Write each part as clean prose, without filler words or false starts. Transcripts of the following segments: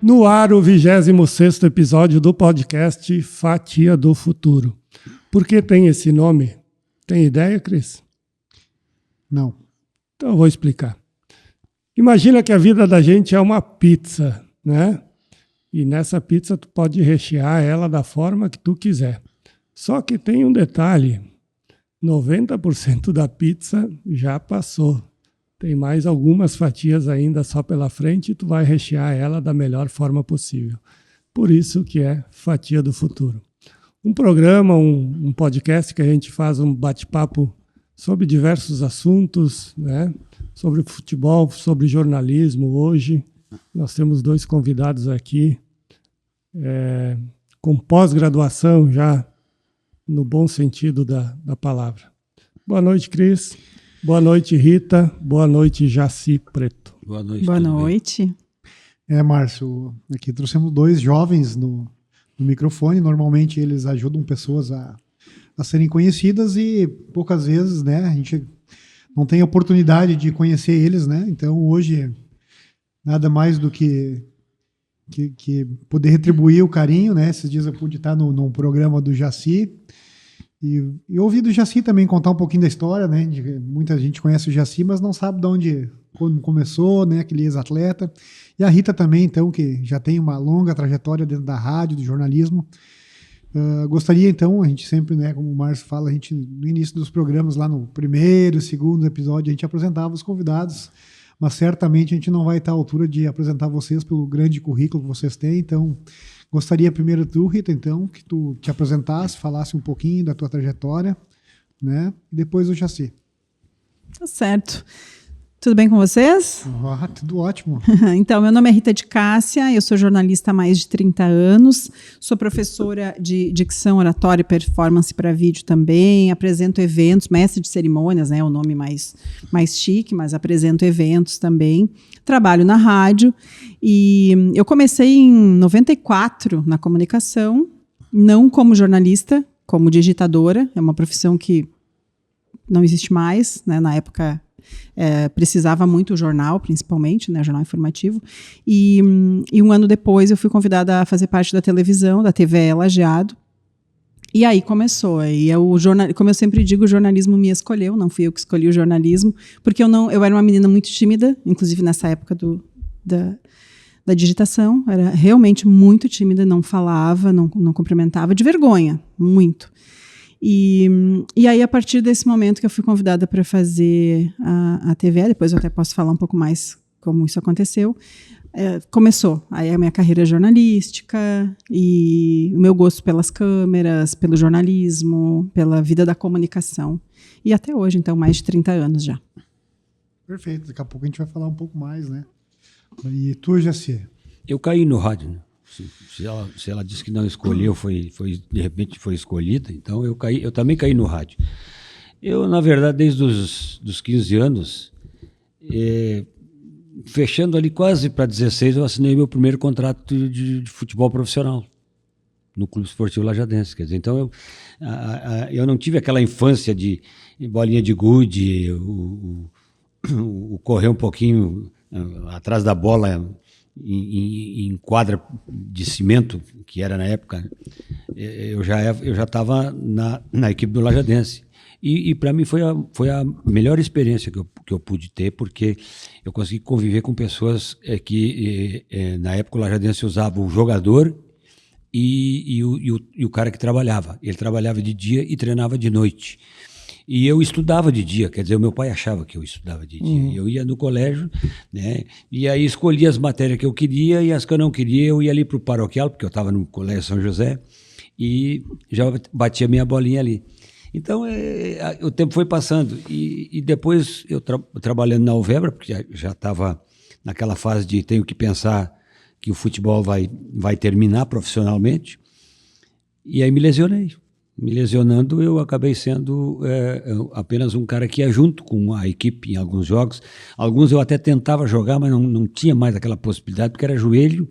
No ar, o 26º episódio do podcast Fatia do Futuro. Por que tem esse nome? Tem ideia, Cris? Não. Então eu vou explicar. Imagina que a vida da gente é uma pizza, né? E nessa pizza tu pode rechear ela da forma que tu quiser. Só que tem um detalhe, 90% da pizza já passou. Tem mais algumas fatias ainda só pela frente e tu vai rechear ela da melhor forma possível. Por isso que é Fatia do Futuro. Um programa, um podcast que a gente faz um bate-papo sobre diversos assuntos, né? Sobre futebol, sobre jornalismo. Hoje nós temos 2 convidados aqui com pós-graduação já, no bom sentido da palavra. Boa noite, Cris. Boa noite, Rita. Boa noite, Jaci Preto. Boa noite. Boa noite. Márcio, aqui trouxemos 2 jovens no microfone. Normalmente eles ajudam pessoas a serem conhecidas e poucas vezes, né, a gente não tem oportunidade de conhecer eles, né? Então hoje nada mais do que poder retribuir o carinho, né? Esses dias eu pude estar num programa do Jaci e ouvi do Jaci também contar um pouquinho da história, né? Muita gente conhece o Jaci, mas não sabe de onde quando começou, né? Aquele ex-atleta. E a Rita também, então, que já tem uma longa trajetória dentro da rádio, do jornalismo. Gostaria, então, a gente sempre, né, como o Márcio fala, a gente no início dos programas, lá no primeiro, segundo episódio, a gente apresentava os convidados, mas certamente a gente não vai estar à altura de apresentar vocês pelo grande currículo que vocês têm. Então, gostaria primeiro tu, Rita, então, que tu te apresentasse, falasse um pouquinho da tua trajetória, né, e depois o Jaci. Tá certo. Tudo bem com vocês? Tudo ótimo. Então, meu nome é Rita de Cássia, eu sou jornalista há mais de 30 anos, sou professora de dicção, oratória e performance para vídeo também, apresento eventos, mestre de cerimônias, né, o nome mais chique, mas apresento eventos também, trabalho na rádio e eu comecei em 94 na comunicação, não como jornalista, como digitadora, é uma profissão que não existe mais, né, na época precisava muito o jornal, principalmente, né, jornal informativo, e um ano depois eu fui convidada a fazer parte da televisão, da TVE Lajeado, e aí começou, como eu sempre digo, o jornalismo me escolheu, não fui eu que escolhi o jornalismo, porque eu era uma menina muito tímida, inclusive nessa época da digitação, era realmente muito tímida, não falava, não cumprimentava, de vergonha, muito. E aí, a partir desse momento que eu fui convidada para fazer a TVE, depois eu até posso falar um pouco mais como isso aconteceu, começou aí a minha carreira jornalística e o meu gosto pelas câmeras, pelo jornalismo, pela vida da comunicação. E até hoje, então, mais de 30 anos já. Perfeito, daqui a pouco a gente vai falar um pouco mais, né? E tu, Jaci? Eu caí no rádio, né? Se ela disse que não escolheu, de repente foi escolhida, então eu também caí no rádio. Eu, na verdade, desde os 15 anos, fechando ali quase para 16, eu assinei meu primeiro contrato de futebol profissional no Clube Esportivo Lajadense. Quer dizer, então eu não tive aquela infância de bolinha de gude, o correr um pouquinho atrás da bola em quadra de cimento, que era na época, eu já estava na equipe do Lajadense. E para mim foi a melhor experiência que eu pude ter, porque eu consegui conviver com pessoas que na época o Lajadense usava o jogador e o cara que trabalhava. Ele trabalhava de dia e treinava de noite. E eu estudava de dia, quer dizer, o meu pai achava que eu estudava de dia. Eu ia no colégio, né, e aí escolhia as matérias que eu queria e as que eu não queria, eu ia ali para o paroquial, porque eu estava no Colégio São José, e já batia minha bolinha ali. Então, o tempo foi passando. E depois, eu trabalhando na Alvebra, porque já estava naquela fase de tenho que pensar que o futebol vai terminar profissionalmente, e aí me lesionei. Me lesionando, eu acabei sendo apenas um cara que ia junto com a equipe em alguns jogos. Alguns eu até tentava jogar, mas não tinha mais aquela possibilidade, porque era joelho.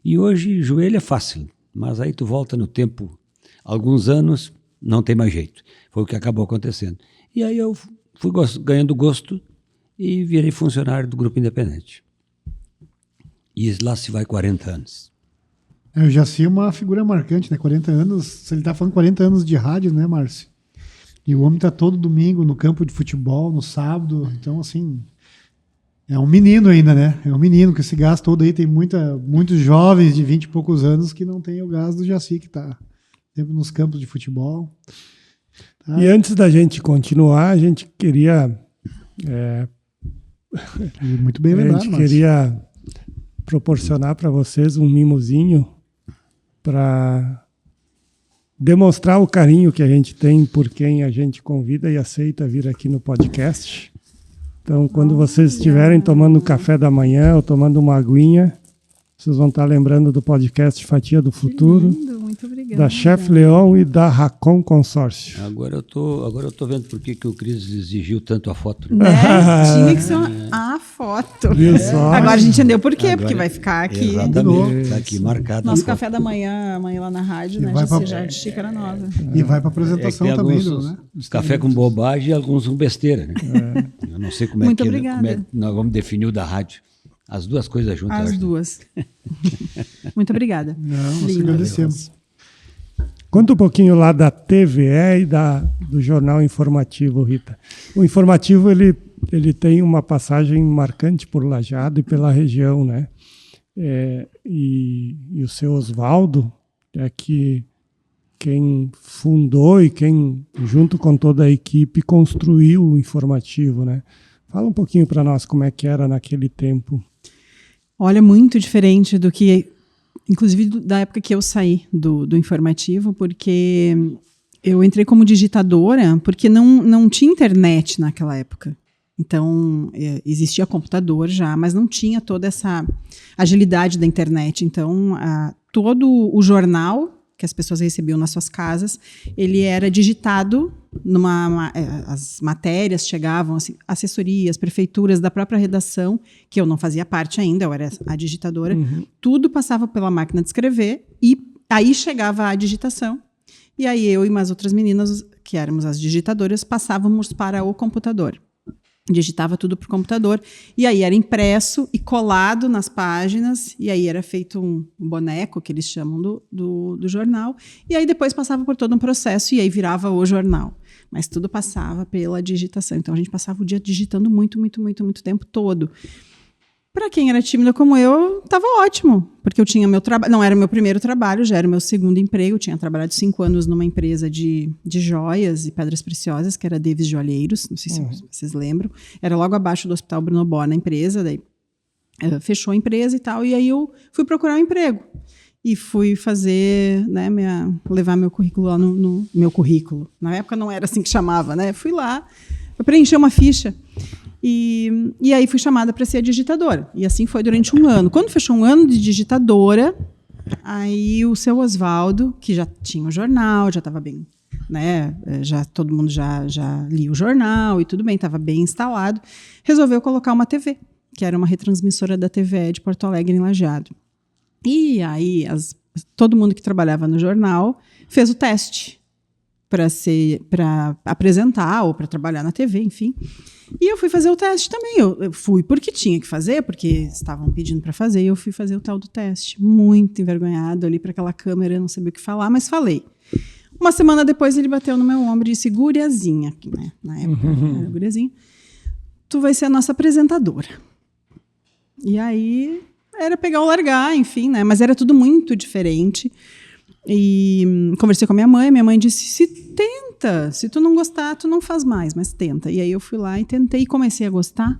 E hoje, joelho é fácil. Mas aí tu volta no tempo, alguns anos, não tem mais jeito. Foi o que acabou acontecendo. E aí eu fui ganhando gosto e virei funcionário do Grupo Independente. E lá se vai 40 anos. O Jaci é uma figura marcante, né? 40 anos, se ele tá falando 40 anos de rádio, né, Márcio? E o homem tá todo domingo no campo de futebol, no sábado, então, assim, é um menino ainda, né? É um menino, que esse gás todo aí, tem muitos jovens de 20 e poucos anos que não tem o gás do Jaci, que tá sempre nos campos de futebol. Tá? E antes da gente continuar, a gente queria... Muito bem a lembrado, gente Márcio. queria proporcionar para vocês um mimozinho para demonstrar o carinho que a gente tem por quem a gente convida e aceita vir aqui no podcast. Então, quando vocês estiverem tomando um café da manhã ou tomando uma aguinha, vocês vão estar lembrando do podcast Fatia do Futuro, Lindo, muito obrigada. da Chef Leon e da Racon Consórcio. Agora eu tô vendo por que o Cris exigiu tanto a foto. Né? Tinha que ser a foto. Viu só? Agora a gente entendeu por quê, Agora- porque vai ficar aqui. Exatamente, tá aqui marcado. Nosso a foto. café da manhã, amanhã lá na rádio, E né? vai Já, pra- já de xícara nova. E vai para É que apresentação tem também, alguns né? café com bobagem e alguns com besteira, né? Eu não sei como é Muito que obrigada. como é que nós vamos definir o da rádio. As duas coisas juntas. eu As acho. duas. Muito obrigada. Não, nós Lindo. agradecemos. Conta um pouquinho lá da TVE e do Jornal Informativo, Rita. O Informativo, ele tem uma passagem marcante por Lajeado e pela região, né? E o seu Oswaldo é que quem fundou e quem, junto com toda a equipe, construiu o Informativo, né? Fala um pouquinho para nós como é que era naquele tempo. Olha, muito diferente do que, inclusive da época que eu saí do informativo, porque eu entrei como digitadora, porque não tinha internet naquela época. Então, existia computador já, mas não tinha toda essa agilidade da internet. Então, todo o jornal que as pessoas recebiam nas suas casas, ele era digitado, as matérias chegavam, assim, assessorias, prefeituras da própria redação, que eu não fazia parte ainda, eu era a digitadora, tudo passava pela máquina de escrever e aí chegava a digitação. E aí eu e umas outras meninas, que éramos as digitadoras, passávamos para o computador. Digitava tudo por computador, e aí era impresso e colado nas páginas, e aí era feito um boneco, que eles chamam do jornal, e aí depois passava por todo um processo, e aí virava o jornal. Mas tudo passava pela digitação. Então a gente passava o dia digitando muito tempo todo. Para quem era tímida como eu, estava ótimo, porque eu tinha meu trabalho, não era meu primeiro trabalho, já era meu segundo emprego, eu tinha trabalhado 5 anos numa empresa de joias e pedras preciosas, que era Davis Joalheiros, não sei se vocês lembram, era logo abaixo do Hospital Bruno Bó, na empresa, daí fechou a empresa e tal, e aí eu fui procurar um emprego, e fui fazer, né, levar meu currículo lá no meu currículo, na época não era assim que chamava, né, fui lá, eu preenchi uma ficha, e aí fui chamada para ser a digitadora. E assim foi durante 1 ano. Quando fechou 1 ano de digitadora, aí o seu Oswaldo, que já tinha o jornal, já estava bem, né? Todo mundo já lia o jornal e tudo bem, estava bem instalado, resolveu colocar uma TV, que era uma retransmissora da TVE de Porto Alegre, em Lajeado. E aí todo mundo que trabalhava no jornal fez o teste para apresentar ou para trabalhar na TV, enfim. E eu fui fazer o teste também. Eu fui porque tinha que fazer, porque estavam pedindo para fazer, e eu fui fazer o tal do teste. Muito envergonhado, olhei para aquela câmera, não sabia o que falar, mas falei. 1 semana depois ele bateu no meu ombro e disse: Guriazinha, né? Na época era Guriazinha, tu vai ser a nossa apresentadora. E aí era pegar ou largar, enfim, né? Mas era tudo muito diferente. E conversei com a minha mãe disse: tenta, se tu não gostar, tu não faz mais, mas tenta. E aí eu fui lá e tentei e comecei a gostar,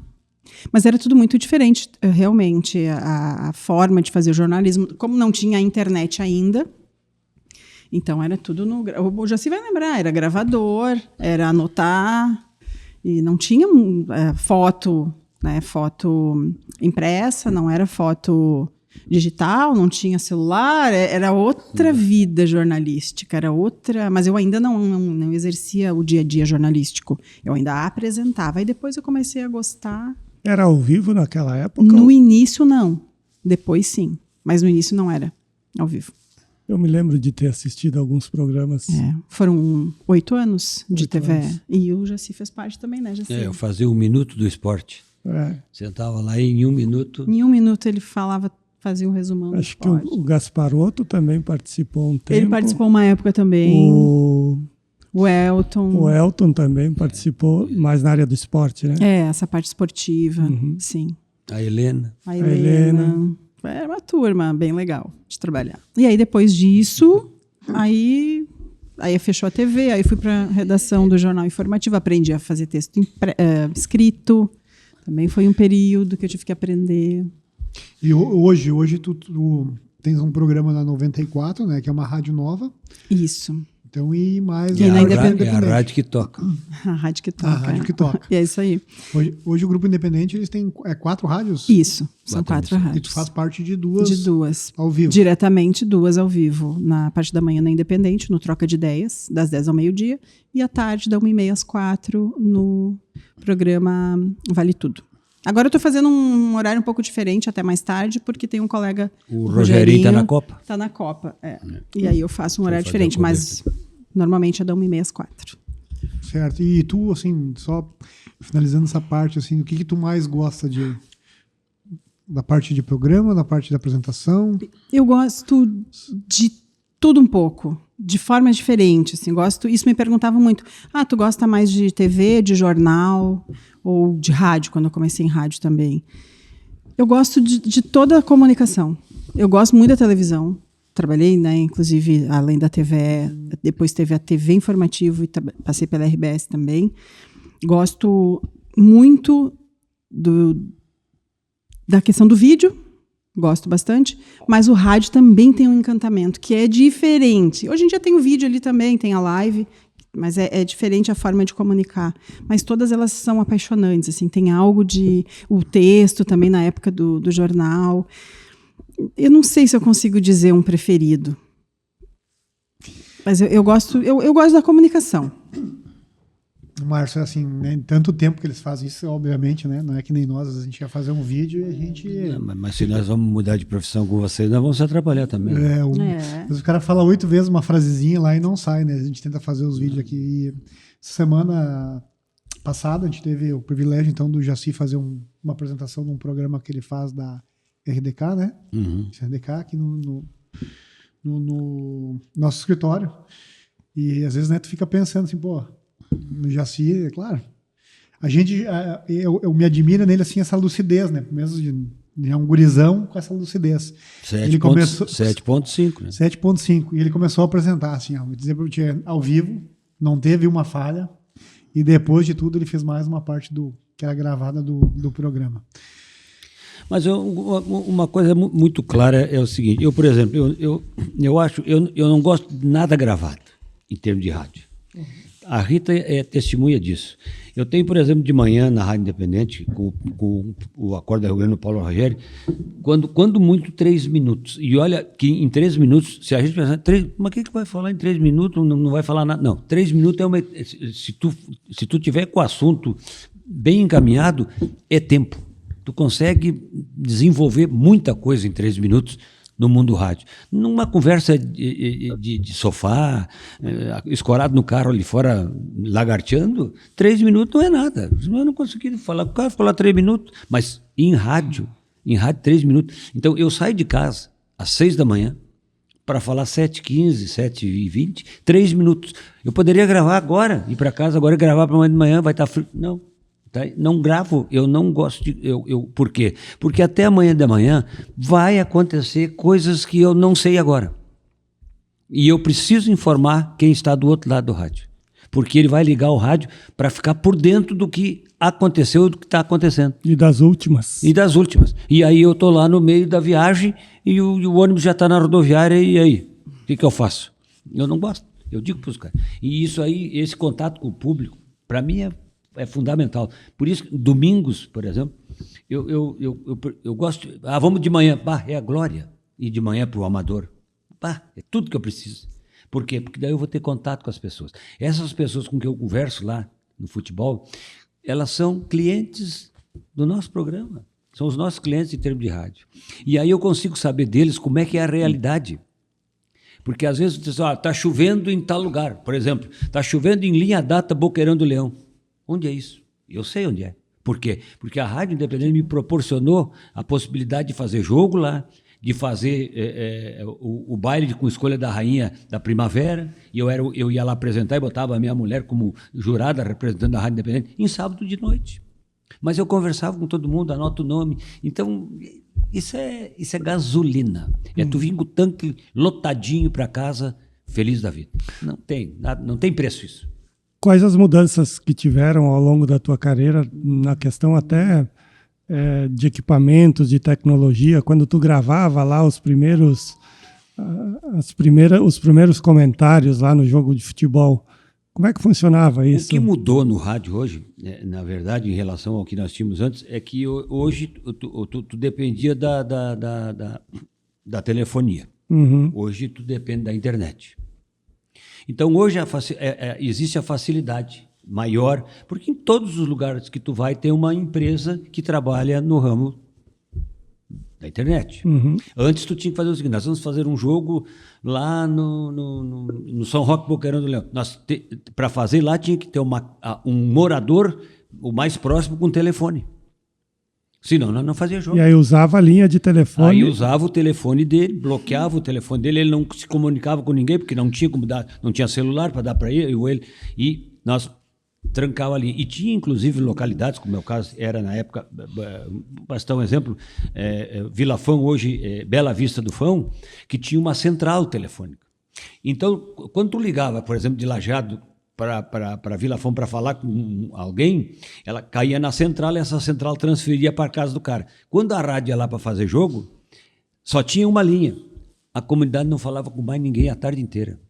mas era tudo muito diferente, realmente, a forma de fazer o jornalismo, como não tinha internet ainda, então era tudo o Jaci vai lembrar, era gravador, era anotar, e não tinha foto, né, foto impressa, não era foto digital, não tinha celular, era outra vida jornalística, era outra, mas eu ainda não exercia o dia a dia jornalístico, eu ainda apresentava, e depois eu comecei a gostar. Era ao vivo naquela época? No início não, depois sim, mas no início não era ao vivo. Eu me lembro de ter assistido alguns programas. Foram 8 anos de 8 TV, anos. e o Jaci fez parte também, né, Jaci? Eu fazia 1 minuto do esporte. Sentava lá e em 1 minuto... Em 1 minuto ele falava fazia um resumão do Acho que esporte. o Gasparotto também participou um tempo. Ele participou uma época também. O Elton. O Elton também participou, mais na área do esporte, né? Essa parte esportiva, sim. A Helena. A Helena. Era uma turma bem legal de trabalhar. E aí, depois disso, aí fechou a TV, aí fui para a redação do Jornal Informativo, aprendi a fazer texto escrito. Também foi um período que eu tive que aprender. E hoje tu tens um programa na 94, né, que é uma rádio nova. Isso. Então, e mais... E na É a rádio que toca. A rádio que toca. A rádio que toca. E é isso aí. Hoje o Grupo Independente, eles têm 4 rádios? Isso, são 4 Quatro rádios. E tu faz parte de duas De 2. ao vivo. Diretamente 2 ao vivo. Na parte da manhã na Independente, no Troca de Ideias, das 10 ao meio-dia. E à tarde, da 1h30 às 4 no programa Vale Tudo. Agora eu estou fazendo um horário um pouco diferente, até mais tarde, porque tem um colega... O Rogerinho está na Copa. Está na Copa, E aí eu faço um horário fazer diferente, a mas normalmente é da 1h30 às 4. Certo. E tu, assim, só finalizando essa parte, assim, o que tu mais gosta da parte de programa, da parte de apresentação? Eu gosto de tudo um pouco, de forma diferente, assim, isso me perguntavam muito. Tu gosta mais de TV, de jornal ou de rádio, quando eu comecei em rádio também. Eu gosto de toda a comunicação. Eu gosto muito da televisão. Trabalhei, né, inclusive, além da TV, depois teve a TV Informativo e passei pela RBS também. Gosto muito da questão do vídeo, gosto bastante, mas o rádio também tem um encantamento que é diferente. Hoje em dia tem o vídeo ali também, tem a live, mas é diferente a forma de comunicar. Mas todas elas são apaixonantes, assim, tem algo o texto também na época do jornal. Eu não sei se eu consigo dizer um preferido, mas eu gosto da comunicação. Márcio, assim, né, tanto tempo que eles fazem isso, obviamente, né? Não é que nem nós, a gente ia fazer um vídeo e a gente... Mas se nós vamos mudar de profissão com vocês, nós vamos se atrapalhar também. Mas o cara fala 8 vezes uma frasezinha lá e não sai, né? A gente tenta fazer os vídeos aqui. E semana passada a gente teve o privilégio, então, do Jaci fazer uma apresentação de um programa que ele faz da RDK, né? RDK aqui no nosso escritório. E às vezes, né, tu fica pensando assim, pô, no Jaci, é claro. Eu me admiro nele, assim, essa lucidez, né? Mesmo de um gurizão com essa lucidez. 7.5, né? 7.5. E ele começou a apresentar, assim, vou dizer para você, ao vivo, não teve uma falha. E depois de tudo, ele fez mais uma parte que era gravada do programa. Mas uma coisa muito clara é o seguinte, por exemplo, eu não gosto de nada gravado em termos de rádio. A Rita é testemunha disso. Eu tenho, por exemplo, de manhã na Rádio Independente, com o Acorda Rio Grande do Paulo Rogério, quando muito 3 minutos. E olha que em 3 minutos, se a gente pensar, mas o que vai falar em 3 minutos? Não vai falar nada. Não, 3 minutos se tu tiver com o assunto bem encaminhado, é tempo. Tu consegue desenvolver muita coisa em 3 minutos no mundo rádio. Numa conversa de sofá, escorado no carro ali fora, lagarteando, 3 minutos não é nada. Eu não consegui falar. O cara falar 3 minutos, mas em rádio 3 minutos. Então, eu saio de casa às 6 da manhã para falar 7h15, 7h20, 3 minutos. Eu poderia gravar agora, ir para casa agora e gravar para amanhã de manhã, vai estar frio. Não. Tá? Não gravo, eu não gosto de... Por quê? Porque até amanhã de manhã vai acontecer coisas que eu não sei agora. E eu preciso informar quem está do outro lado do rádio. Porque ele vai ligar o rádio para ficar por dentro do que aconteceu e do que está acontecendo. E das últimas. E aí eu estou lá no meio da viagem e o ônibus já está na rodoviária, e aí? O que eu faço? Eu não gosto. Eu digo para os caras. E isso aí, esse contato com o público, para mim é fundamental. Por isso, domingos, por exemplo, eu gosto... vamos de manhã. É a glória. Ir de manhã para o amador. É tudo que eu preciso. Por quê? Porque daí eu vou ter contato com as pessoas. Essas pessoas com quem eu converso lá no futebol, elas são clientes do nosso programa. São os nossos clientes em termos de rádio. E aí eu consigo saber deles como é que é a realidade. Porque às vezes você diz, está chovendo em tal lugar. Por exemplo, está chovendo em Linha Data, Boqueirão do Leão. Onde é isso? Eu sei onde é. Por quê? Porque a Rádio Independente me proporcionou a possibilidade de fazer jogo lá, de fazer o baile com escolha da rainha da primavera, e eu ia lá apresentar e botava a minha mulher como jurada, representando a Rádio Independente, em sábado de noite. Mas eu conversava com todo mundo, anota o nome. Então, isso é gasolina. É tu vir com o tanque lotadinho para casa, feliz da vida. Não tem preço isso. Quais as mudanças que tiveram ao longo da tua carreira, na questão até de equipamentos, de tecnologia, quando tu gravava lá os primeiros comentários lá no jogo de futebol? Como é que funcionava isso? O que mudou no rádio hoje, na verdade, em relação ao que nós tínhamos antes, é que hoje tu dependia da telefonia. Uhum. Hoje tu depende da internet. Então hoje existe a facilidade maior, porque em todos os lugares que tu vai tem uma empresa que trabalha no ramo da internet. Uhum. Antes tu tinha que fazer o seguinte: nós vamos fazer um jogo lá no São Roque Boqueirão do Leão. Para fazer lá tinha que ter um morador o mais próximo com telefone. Senão nós não fazia jogo. E aí usava a linha de telefone. Aí usava o telefone dele, bloqueava o telefone dele, ele não se comunicava com ninguém, porque não tinha como dar, não tinha celular para dar para ele, e nós trancava ali. E tinha, inclusive, localidades, como é o caso, era na época, para citar um exemplo, Vila Fão, hoje Bela Vista do Fão, que tinha uma central telefônica. Então, quando tu ligava, por exemplo, de Lajeado para Vila Fão para falar com alguém, ela caía na central e essa central transferia para a casa do cara. Quando a rádio ia lá para fazer jogo, só tinha uma linha. A comunidade não falava com mais ninguém a tarde inteira.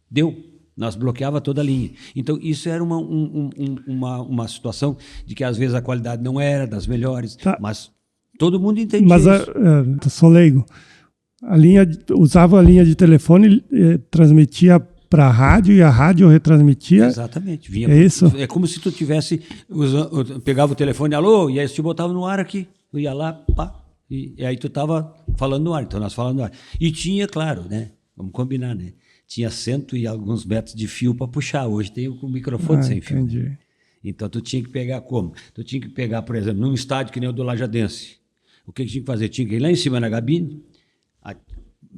Deu. Nós bloqueava toda a linha. Então, isso era uma situação de que, às vezes, a qualidade não era das melhores, mas todo mundo entendia isso. Sou leigo. Usava a linha de telefone, transmitia para a rádio e a rádio retransmitia. Exatamente. Isso? É como se tu tivesse pegava o telefone, alô, e aí tu botava no ar aqui. Tu ia lá, pá, e aí tu estava falando no ar. Então, nós falando no ar. E tinha, claro, né? Vamos combinar, né? Tinha 100 e alguns metros de fio para puxar. Hoje tem o microfone sem fio. Entendi. Então, tu tinha que pegar como? Tu tinha que pegar, por exemplo, num estádio que nem o do Lajadense. O que tinha que fazer? Tinha que ir lá em cima na cabine,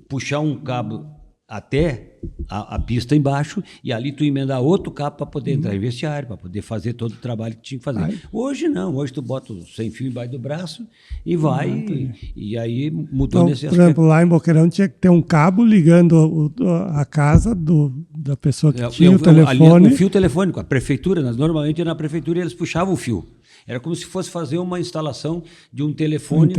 puxar um cabo até a pista embaixo e ali tu emendar outro cabo para poder entrar em vestiário, para poder fazer todo o trabalho que tinha que fazer. Hoje não, hoje tu bota o sem fio embaixo do braço e vai, e aí mudou nesse aspecto. Por exemplo, lá em Boqueirão tinha que ter um cabo ligando a casa da pessoa que tinha o telefone. O fio telefônico, a prefeitura, normalmente na prefeitura eles puxavam o fio. Era como se fosse fazer uma instalação de um telefone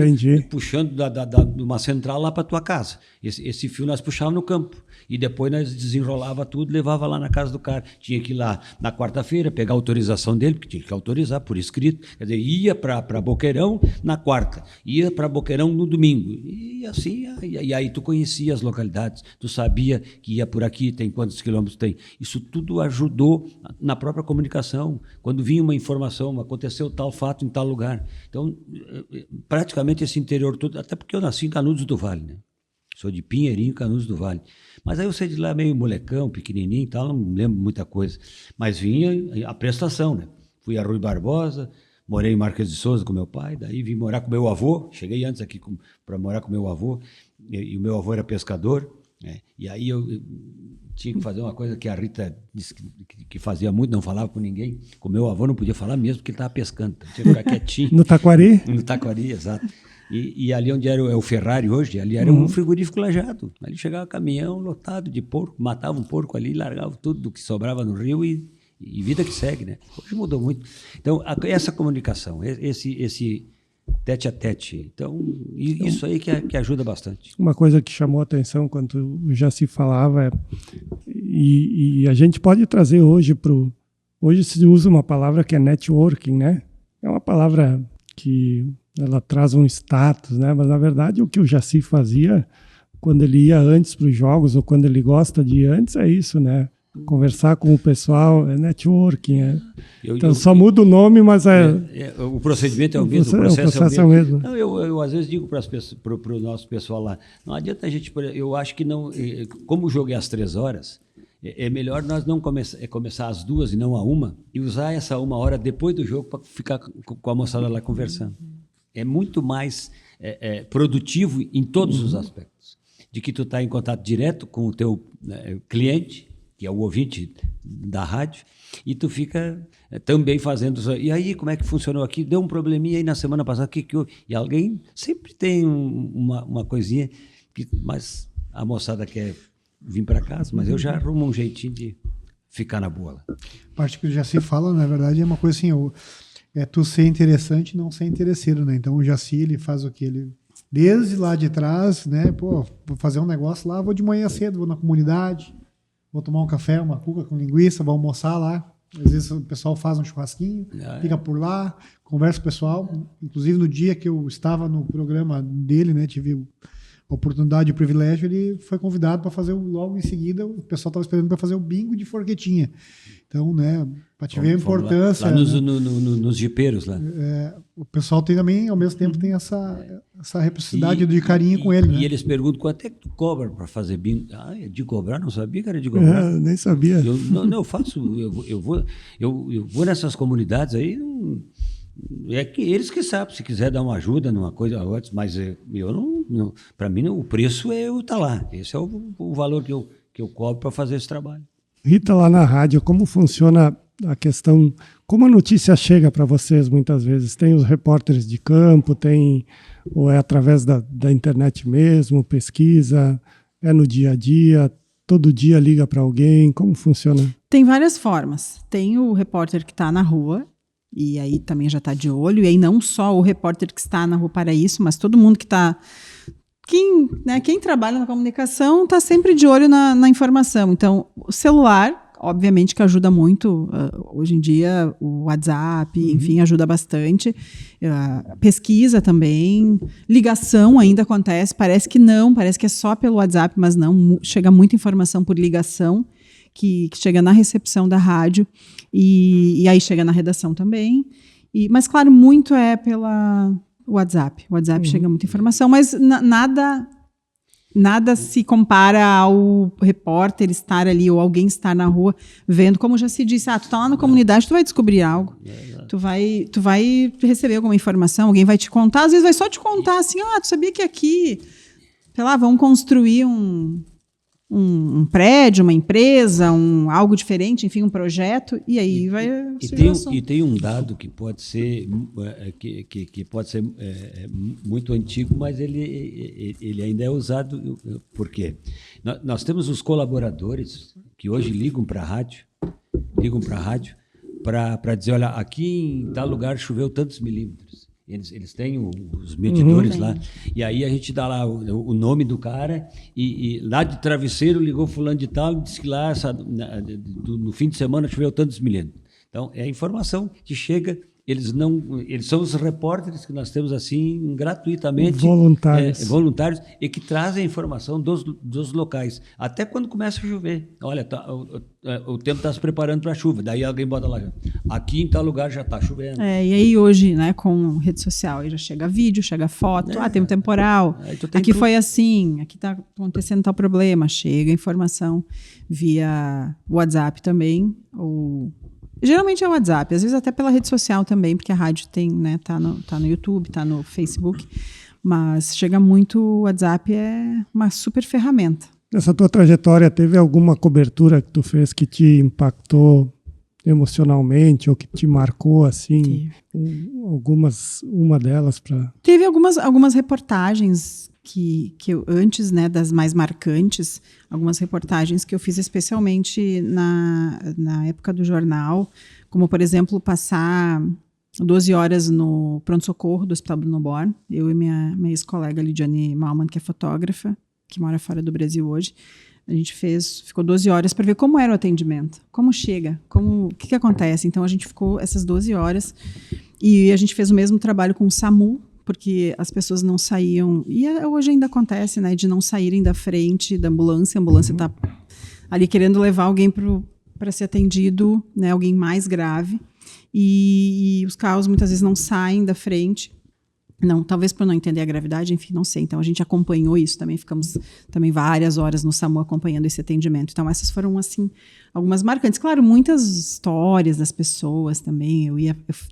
puxando de uma central lá para a tua casa. Esse fio nós puxávamos no campo. E depois nós desenrolava tudo, levava lá na casa do cara. Tinha que ir lá na quarta-feira, pegar a autorização dele, porque tinha que autorizar por escrito. Quer dizer, ia para Boqueirão na quarta, ia para Boqueirão no domingo. E assim, e aí tu conhecia as localidades, tu sabia que ia por aqui, tem quantos quilômetros tem. Isso tudo ajudou na própria comunicação. Quando vinha uma informação, aconteceu tal fato em tal lugar. Então, praticamente esse interior todo, até porque eu nasci em Canudos do Vale, né? Sou de Pinheirinho, Canudos do Vale. Mas aí eu saí de lá meio molecão, pequenininho e tal, não me lembro muita coisa. Mas vinha a prestação, né? Fui a Rui Barbosa, morei em Marques de Souza com meu pai, daí vim morar com meu avô, cheguei antes aqui para morar com meu avô, e o meu avô era pescador, né? E aí eu tinha que fazer uma coisa que a Rita disse que fazia muito, não falava com ninguém. Com meu avô não podia falar mesmo, porque ele estava pescando, então tinha que ficar quietinho. No Taquari? No Taquari, exato. E ali onde era o Ferrari hoje, ali era um frigorífico Lajeado. Ali chegava caminhão lotado de porco, matava um porco ali, largava tudo do que sobrava no rio e vida que segue, né? Hoje mudou muito. Então, essa comunicação, esse tete-a-tete, então, isso aí que ajuda bastante. Uma coisa que chamou a atenção quando já se falava, e a gente pode trazer hoje hoje se usa uma palavra que é networking, né? É uma palavra que ela traz um status, né? Mas, na verdade, o que o Jaci fazia quando ele ia antes para os jogos ou quando ele gosta de ir antes é isso, né? Conversar com o pessoal, é networking. Então, só muda o nome, mas o procedimento é o mesmo, o processo é o mesmo. Não, eu às vezes digo para o nosso pessoal lá, não adianta a gente... Eu acho que não... Como o jogo é às 3 horas... É melhor nós não começar às 2 e não à 1 e usar essa 1 hora depois do jogo para ficar com a moçada lá conversando. É muito mais produtivo em todos os aspectos. De que tu está em contato direto com o teu cliente, que é o ouvinte da rádio, e tu fica também fazendo... E aí, como é que funcionou aqui? Deu um probleminha aí na semana passada, o que houve? E alguém sempre tem uma coisinha, mas a moçada quer vir para casa, mas eu já arrumo um jeitinho de ficar na boa lá. A parte que o Jaci fala, na verdade, é uma coisa assim, é tu ser interessante e não ser interesseiro, né? Então o Jaci, ele faz o quê? Ele, desde lá de trás, né? Pô, vou fazer um negócio lá, vou de manhã cedo, vou na comunidade, vou tomar um café, uma cuca com linguiça, vou almoçar lá. Às vezes o pessoal faz um churrasquinho, fica por lá, conversa com o pessoal. Inclusive no dia que eu estava no programa dele, né? Tive a oportunidade e o privilégio, ele foi convidado para fazer logo em seguida, o pessoal estava esperando para fazer o bingo de Forquetinha. Então, né, para te ver a importância... Lá nos jipeiros lá. O pessoal tem também, ao mesmo tempo, tem essa reciprocidade de carinho com ele. E né? eles perguntam quanto é que tu cobra para fazer bingo. Ah, é de cobrar? Não sabia que era de cobrar. Nem sabia. Eu faço, eu vou nessas comunidades aí, é que eles que sabem, se quiser dar uma ajuda numa coisa ou outra, mas eu não para mim o preço é eu estar lá. Esse é o valor que eu cobro para fazer esse trabalho. Rita, lá na rádio, como funciona a questão, como a notícia chega para vocês muitas vezes? Tem os repórteres de campo, ou é através da internet mesmo, pesquisa, é no dia a dia, todo dia liga para alguém, como funciona? Tem várias formas. Tem o repórter que está na rua, e aí também já está de olho, e aí não só o repórter que está na rua para isso, mas todo mundo que está... Quem trabalha na comunicação está sempre de olho na informação. Então, o celular, obviamente, que ajuda muito. Hoje em dia, o WhatsApp, enfim, ajuda bastante. Pesquisa também. Ligação ainda acontece. Parece que não, parece que é só pelo WhatsApp, mas não. Chega muita informação por ligação, que chega na recepção da rádio. E aí chega na redação também. Mas, claro, muito é pela... WhatsApp. O WhatsApp chega muita informação, mas nada se compara ao repórter estar ali ou alguém estar na rua vendo, como já se disse, tu tá lá na comunidade, tu vai descobrir algo. Tu vai receber alguma informação, alguém vai te contar, às vezes vai só te contar assim, tu sabia que aqui, sei lá, vão construir um prédio, uma empresa, algo diferente, enfim, um projeto, e aí vai... E tem um dado que pode ser muito antigo, mas ele ainda é usado. Por quê? Nós temos os colaboradores que hoje ligam para a rádio para dizer, olha, aqui em tal lugar choveu tantos milímetros. Eles têm os medidores lá, e aí a gente dá lá o nome do cara, e lá de Travesseiro ligou fulano de tal, disse que lá no fim de semana choveu tantos milímetros. Então, é a informação que chega, eles são os repórteres que nós temos assim, gratuitamente. Voluntários, e que trazem a informação dos locais. Até quando começa a chover. Olha, o tempo está se preparando para a chuva. Daí alguém bota lá, aqui em tal lugar já está chovendo. E aí hoje, né, com rede social, aí já chega vídeo, chega foto, tem um temporal, aqui foi assim, aqui está acontecendo tal problema, chega informação via WhatsApp também, geralmente é o WhatsApp, às vezes até pela rede social também, porque a rádio tem, né, tá no YouTube, tá no Facebook, mas chega muito, o WhatsApp é uma super ferramenta. Nessa tua trajetória, teve alguma cobertura que tu fez que te impactou emocionalmente ou que te marcou assim? Uma delas para... Teve algumas reportagens que eu, antes, né, das mais marcantes, algumas reportagens que eu fiz especialmente na época do jornal, como, por exemplo, passar 12 horas no pronto-socorro do Hospital Bruno Born, eu e minha ex-colega Lidiane Malman, que é fotógrafa, que mora fora do Brasil hoje, a gente ficou 12 horas para ver como era o atendimento, como chega, o que acontece. Então a gente ficou essas 12 horas e a gente fez o mesmo trabalho com o SAMU, porque as pessoas não saíam, e hoje ainda acontece, né, de não saírem da frente da ambulância, a ambulância está ali querendo levar alguém para ser atendido, né, alguém mais grave, e os carros muitas vezes não saem da frente, talvez por não entender a gravidade, enfim, não sei. Então a gente acompanhou isso também, ficamos também várias horas no SAMU acompanhando esse atendimento. Então essas foram, assim, algumas marcantes. Claro, muitas histórias das pessoas também.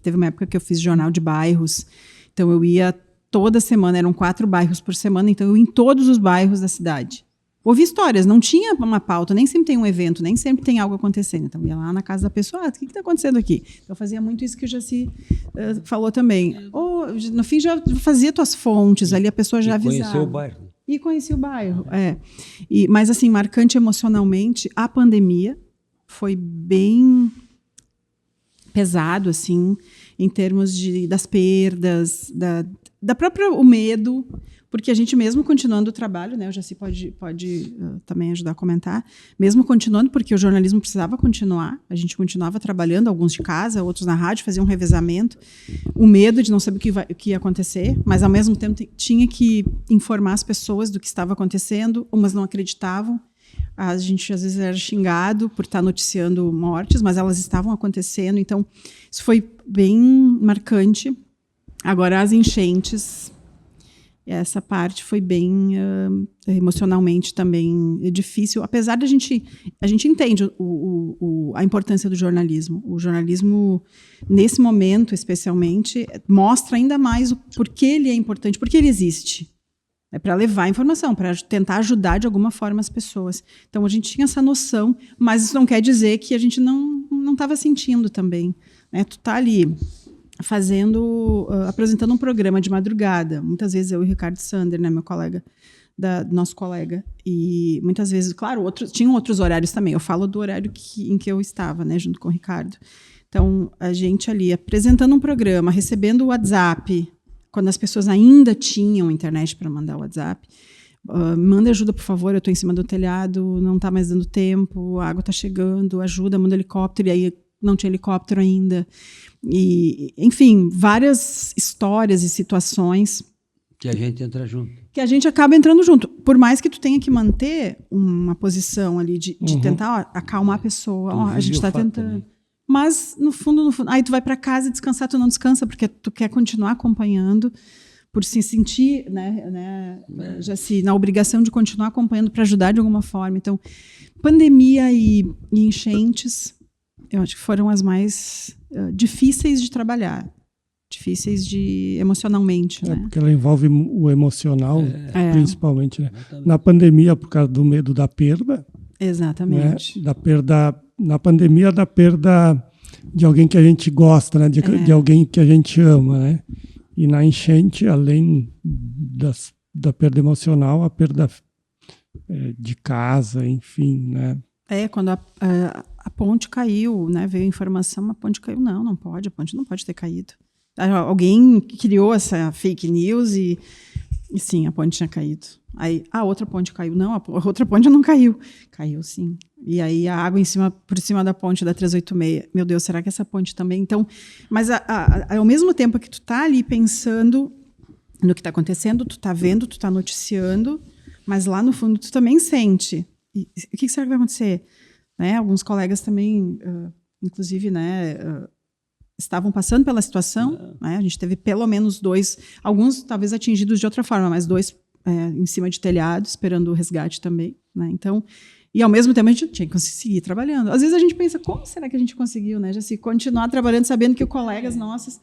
Teve uma época que eu fiz jornal de bairros, então eu ia toda semana, eram 4 bairros por semana, então eu ia em todos os bairros da cidade. Ouvi histórias, não tinha uma pauta, nem sempre tem um evento, nem sempre tem algo acontecendo. Então, eu ia lá na casa da pessoa, o que está acontecendo aqui? Então, eu fazia muito isso que o Jaci falou também. No fim, já fazia tuas fontes, ali a pessoa já avisava. Conheceu o bairro. E conheci o bairro, mas, assim, marcante emocionalmente, a pandemia foi bem pesado, assim, em termos das perdas, da própria o medo, porque a gente mesmo continuando o trabalho, né, o Jaci pode também ajudar a comentar, mesmo continuando, porque o jornalismo precisava continuar, a gente continuava trabalhando, alguns de casa, outros na rádio, faziam um revezamento, o medo de não saber o que ia acontecer, mas ao mesmo tempo tinha que informar as pessoas do que estava acontecendo, umas não acreditavam, a gente às vezes era xingado por estar noticiando mortes, mas elas estavam acontecendo, então isso foi bem marcante. Agora as enchentes, essa parte foi bem emocionalmente também difícil, apesar de a gente entende a importância do jornalismo. O jornalismo, nesse momento especialmente, mostra ainda mais o porquê ele é importante, porque ele existe. É para levar informação, para tentar ajudar de alguma forma as pessoas. Então a gente tinha essa noção, mas isso não quer dizer que a gente não estava sentindo também. Né? Tu tá ali apresentando um programa de madrugada, muitas vezes eu e o Ricardo Sander, né, nosso colega, e muitas vezes, claro, tinham outros horários também, eu falo do horário em que eu estava, né, junto com o Ricardo. Então, a gente ali apresentando um programa, recebendo o WhatsApp, quando as pessoas ainda tinham internet para mandar o WhatsApp, manda ajuda, por favor, eu estou em cima do telhado, não está mais dando tempo, a água está chegando, ajuda, manda helicóptero, e aí não tinha helicóptero ainda. E, enfim, várias histórias e situações que a gente entra junto. Que a gente acaba entrando junto. Por mais que tu tenha que manter uma posição ali de tentar acalmar a pessoa. A gente está tentando. Né? Mas, no fundo, aí tu vai para casa descansar, tu não descansa, porque tu quer continuar acompanhando, por se sentir, já na obrigação de continuar acompanhando para ajudar de alguma forma. Então, pandemia e enchentes, eu acho que foram as mais difíceis de trabalhar, difíceis emocionalmente. Né? Porque ela envolve o emocional, principalmente. Né? Na pandemia, por causa do medo da perda. Exatamente. Né? Na pandemia, da perda de alguém que a gente gosta, né? De alguém que a gente ama. Né? E na enchente, além da perda emocional, a perda de casa, enfim, né? Quando a ponte caiu, né? Veio a informação, a ponte caiu. Não pode, a ponte não pode ter caído. Alguém criou essa fake news e sim, a ponte tinha caído. Aí a outra ponte caiu. Não, a outra ponte não caiu. Caiu, sim. E aí a água por cima da ponte da 386. Meu Deus, será que essa ponte também? Então, mas ao mesmo tempo que tu tá ali pensando no que está acontecendo, tu tá vendo, tu tá noticiando, mas lá no fundo tu também sente. E o que será que vai acontecer? Né? Alguns colegas também, inclusive, né, estavam passando pela situação. Né? A gente teve pelo menos 2, alguns talvez atingidos de outra forma, mas 2 em cima de telhado, esperando o resgate também. Né? Então, e ao mesmo tempo a gente tinha que seguir trabalhando. Às vezes a gente pensa, como será que a gente conseguiu, né? Já se continuar trabalhando, sabendo que colegas nossos...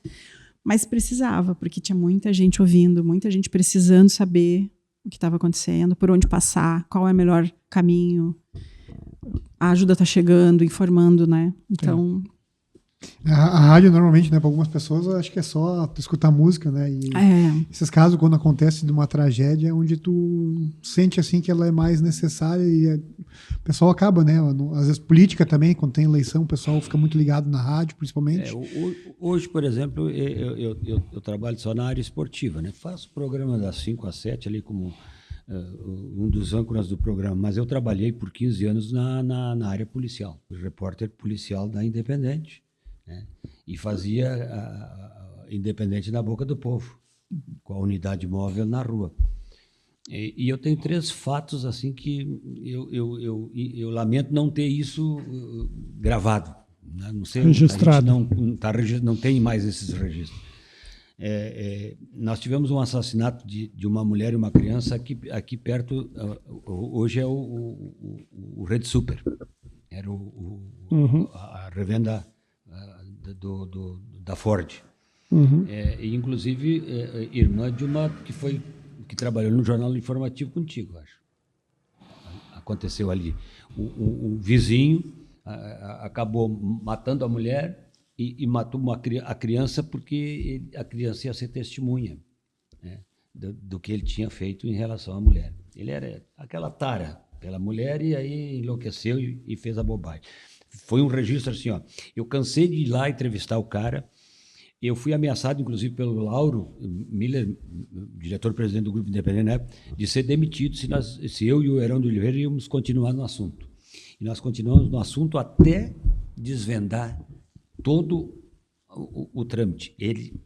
Mas precisava, porque tinha muita gente ouvindo, muita gente precisando saber o que estava acontecendo, por onde passar, qual é o melhor caminho. A ajuda está chegando, informando, né? Então... A rádio, normalmente, né, para algumas pessoas, eu acho que é só tu escutar música, né? E esses casos, quando acontece de uma tragédia, é onde tu sente, assim, que ela é mais necessária e o pessoal acaba, né? Às vezes política também, quando tem eleição, o pessoal fica muito ligado na rádio, principalmente. Hoje, por exemplo, eu trabalho só na área esportiva, né? Faço programa das 5 às 7 ali como um dos âncoras do programa, mas eu trabalhei por 15 anos na área policial, repórter policial da Independente. Né? E fazia Independente na boca do povo, com a unidade móvel na rua. E eu tenho 3 fatos assim que eu lamento não ter isso gravado. Né? Não sei, registrado. Não tem mais esses registros. Nós tivemos um assassinato de uma mulher e uma criança aqui perto. Hoje é o Rede Super. Era a revenda da Ford. E inclusive irmã de uma que trabalhou no jornal informativo contigo, acho. Aconteceu ali. O vizinho acabou matando a mulher e matou a criança porque a criança ia ser testemunha, né, do que ele tinha feito em relação à mulher. Ele era aquela tara pela mulher e aí enlouqueceu e fez a bobagem. Foi um registro assim, ó. Eu cansei de ir lá entrevistar o cara. Eu fui ameaçado, inclusive, pelo Lauro Miller, diretor-presidente do Grupo Independente, né, de ser demitido se eu e o Herão de Oliveira íamos continuar no assunto. E nós continuamos no assunto até desvendar todo o trâmite. Ele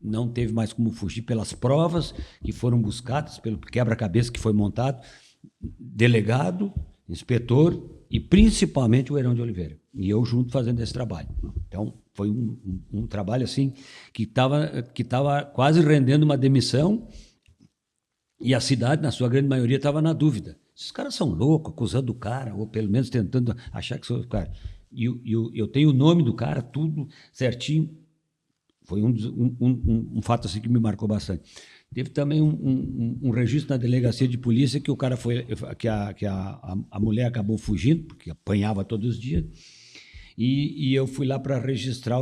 não teve mais como fugir pelas provas que foram buscadas, pelo quebra-cabeça que foi montado, delegado, inspetor e principalmente o Herão de Oliveira. E eu junto fazendo esse trabalho. Então, foi um trabalho assim que estava quase rendendo uma demissão e a cidade, na sua grande maioria, estava na dúvida. Esses caras são loucos, acusando o cara, ou pelo menos tentando achar que sou o cara. E eu tenho o nome do cara, tudo certinho. Foi um fato assim que me marcou bastante. Teve também um registro na delegacia de polícia que o cara que a mulher acabou fugindo, porque apanhava todos os dias, e eu fui lá para registrar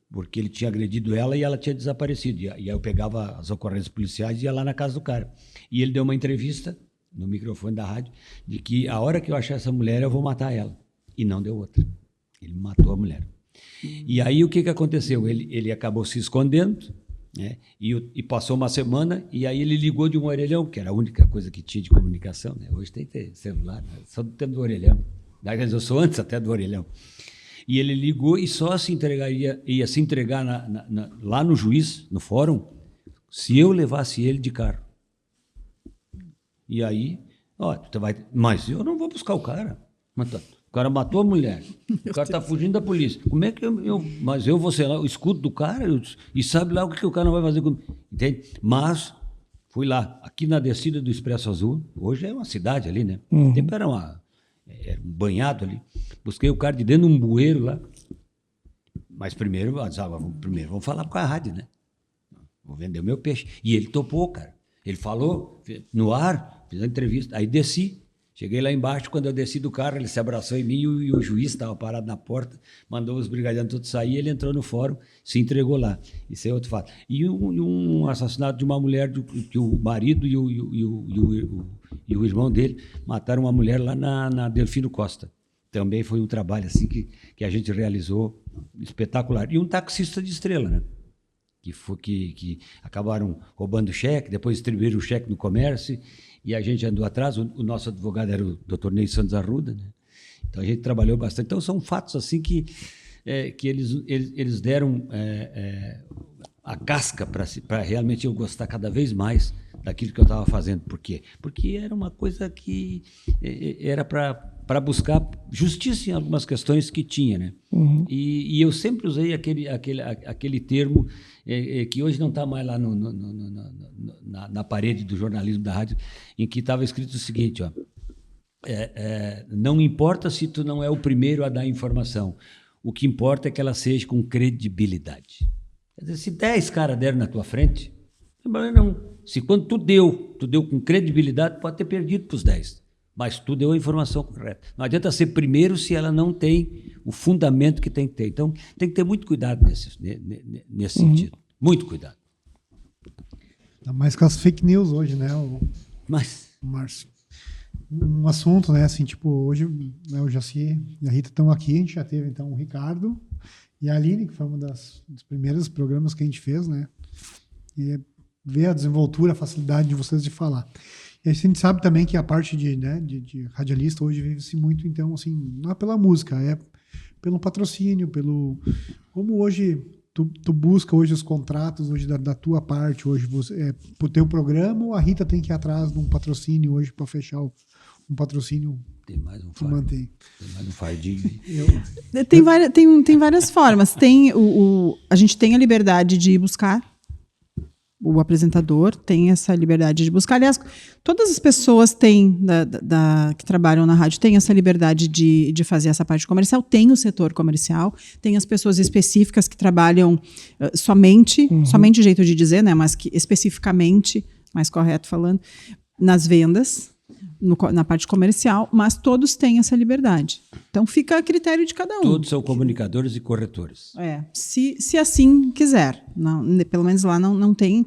porque ele tinha agredido ela e ela tinha desaparecido. E aí eu pegava as ocorrências policiais e ia lá na casa do cara. E ele deu uma entrevista no microfone da rádio de que a hora que eu achar essa mulher eu vou matar ela. E não deu outra. Ele matou a mulher. E aí o que aconteceu? Ele acabou se escondendo, né? E passou uma semana e aí ele ligou de um orelhão, que era a única coisa que tinha de comunicação, né? Hoje tem que ter celular, né? Só do tempo do orelhão. Eu sou antes até do orelhão. E ele ligou e só ia se entregar lá no juiz, no fórum, se eu levasse ele de carro. E aí, mas eu não vou buscar o cara. O cara matou a mulher, o cara está fugindo da polícia. Como é que mas eu vou ser lá o escudo do cara e sabe lá o que o cara não vai fazer comigo? Entende? Mas fui lá, aqui na descida do Expresso Azul, hoje é uma cidade ali, né? No tempo era um banhado ali. Busquei o cara de dentro de um bueiro lá. Mas primeiro vamos falar com a rádio, né? Vou vender o meu peixe. E ele topou, cara. Ele falou no ar, fez a entrevista. Aí desci. Cheguei lá embaixo, quando eu desci do carro, ele se abraçou em mim e o juiz estava parado na porta, mandou os brigadianos todos sair, ele entrou no fórum, se entregou lá. Isso é outro fato. E um assassinato de uma mulher, que o marido e o irmão dele mataram uma mulher lá na Delfino Costa. Também foi um trabalho assim que a gente realizou espetacular. E um taxista de estrela, né? Que acabaram roubando cheque, depois distribuíram o cheque no comércio, e a gente andou atrás. O nosso advogado era o Dr. Ney Santos Arruda, né? Então a gente trabalhou bastante. Então são fatos assim que eles deram a casca para realmente eu gostar cada vez mais daquilo que eu estava fazendo. Por quê? Porque era uma coisa que era para buscar justiça em algumas questões que tinha, né? E eu sempre usei aquele termo que hoje não está mais lá na parede do jornalismo da rádio, em que estava escrito o seguinte, ó, não importa se tu não é o primeiro a dar informação, o que importa é que ela seja com credibilidade. Quer dizer, se 10 caras deram na tua frente, não. Se quando tu deu com credibilidade, pode ter perdido para os 10. Mas tu deu a informação correta. Não adianta ser primeiro se ela não tem o fundamento que tem que ter. Então, tem que ter muito cuidado nesse sentido. Muito cuidado. Ainda mais com as fake news hoje, né, Márcio? Um assunto, né, assim, tipo, hoje, né, o Jaci e a Rita estão aqui, a gente já teve, então, o Ricardo e a Aline, que foi um dos primeiros programas que a gente fez, né, e ver a desenvoltura, a facilidade de vocês de falar. E a gente sabe também que a parte de radialista hoje vive-se muito, então, assim, não é pela música, é pelo patrocínio, como hoje tu busca hoje os contratos hoje da tua parte, hoje pro teu programa, ou a Rita tem que ir atrás de um patrocínio hoje para fechar um patrocínio? Tem mais um mantém. Tem mais um fardinho. Tem várias formas. A gente tem a liberdade de ir buscar, o apresentador tem essa liberdade de buscar. Aliás, todas as pessoas têm, que trabalham na rádio, têm essa liberdade de fazer essa parte comercial. Tem o setor comercial, tem as pessoas específicas que trabalham somente jeito de dizer, né, mas que especificamente, mais correto falando, nas vendas, na parte comercial, mas todos têm essa liberdade. Então fica a critério de cada um. Todos são comunicadores e corretores. Se assim quiser. Não, pelo menos lá não tem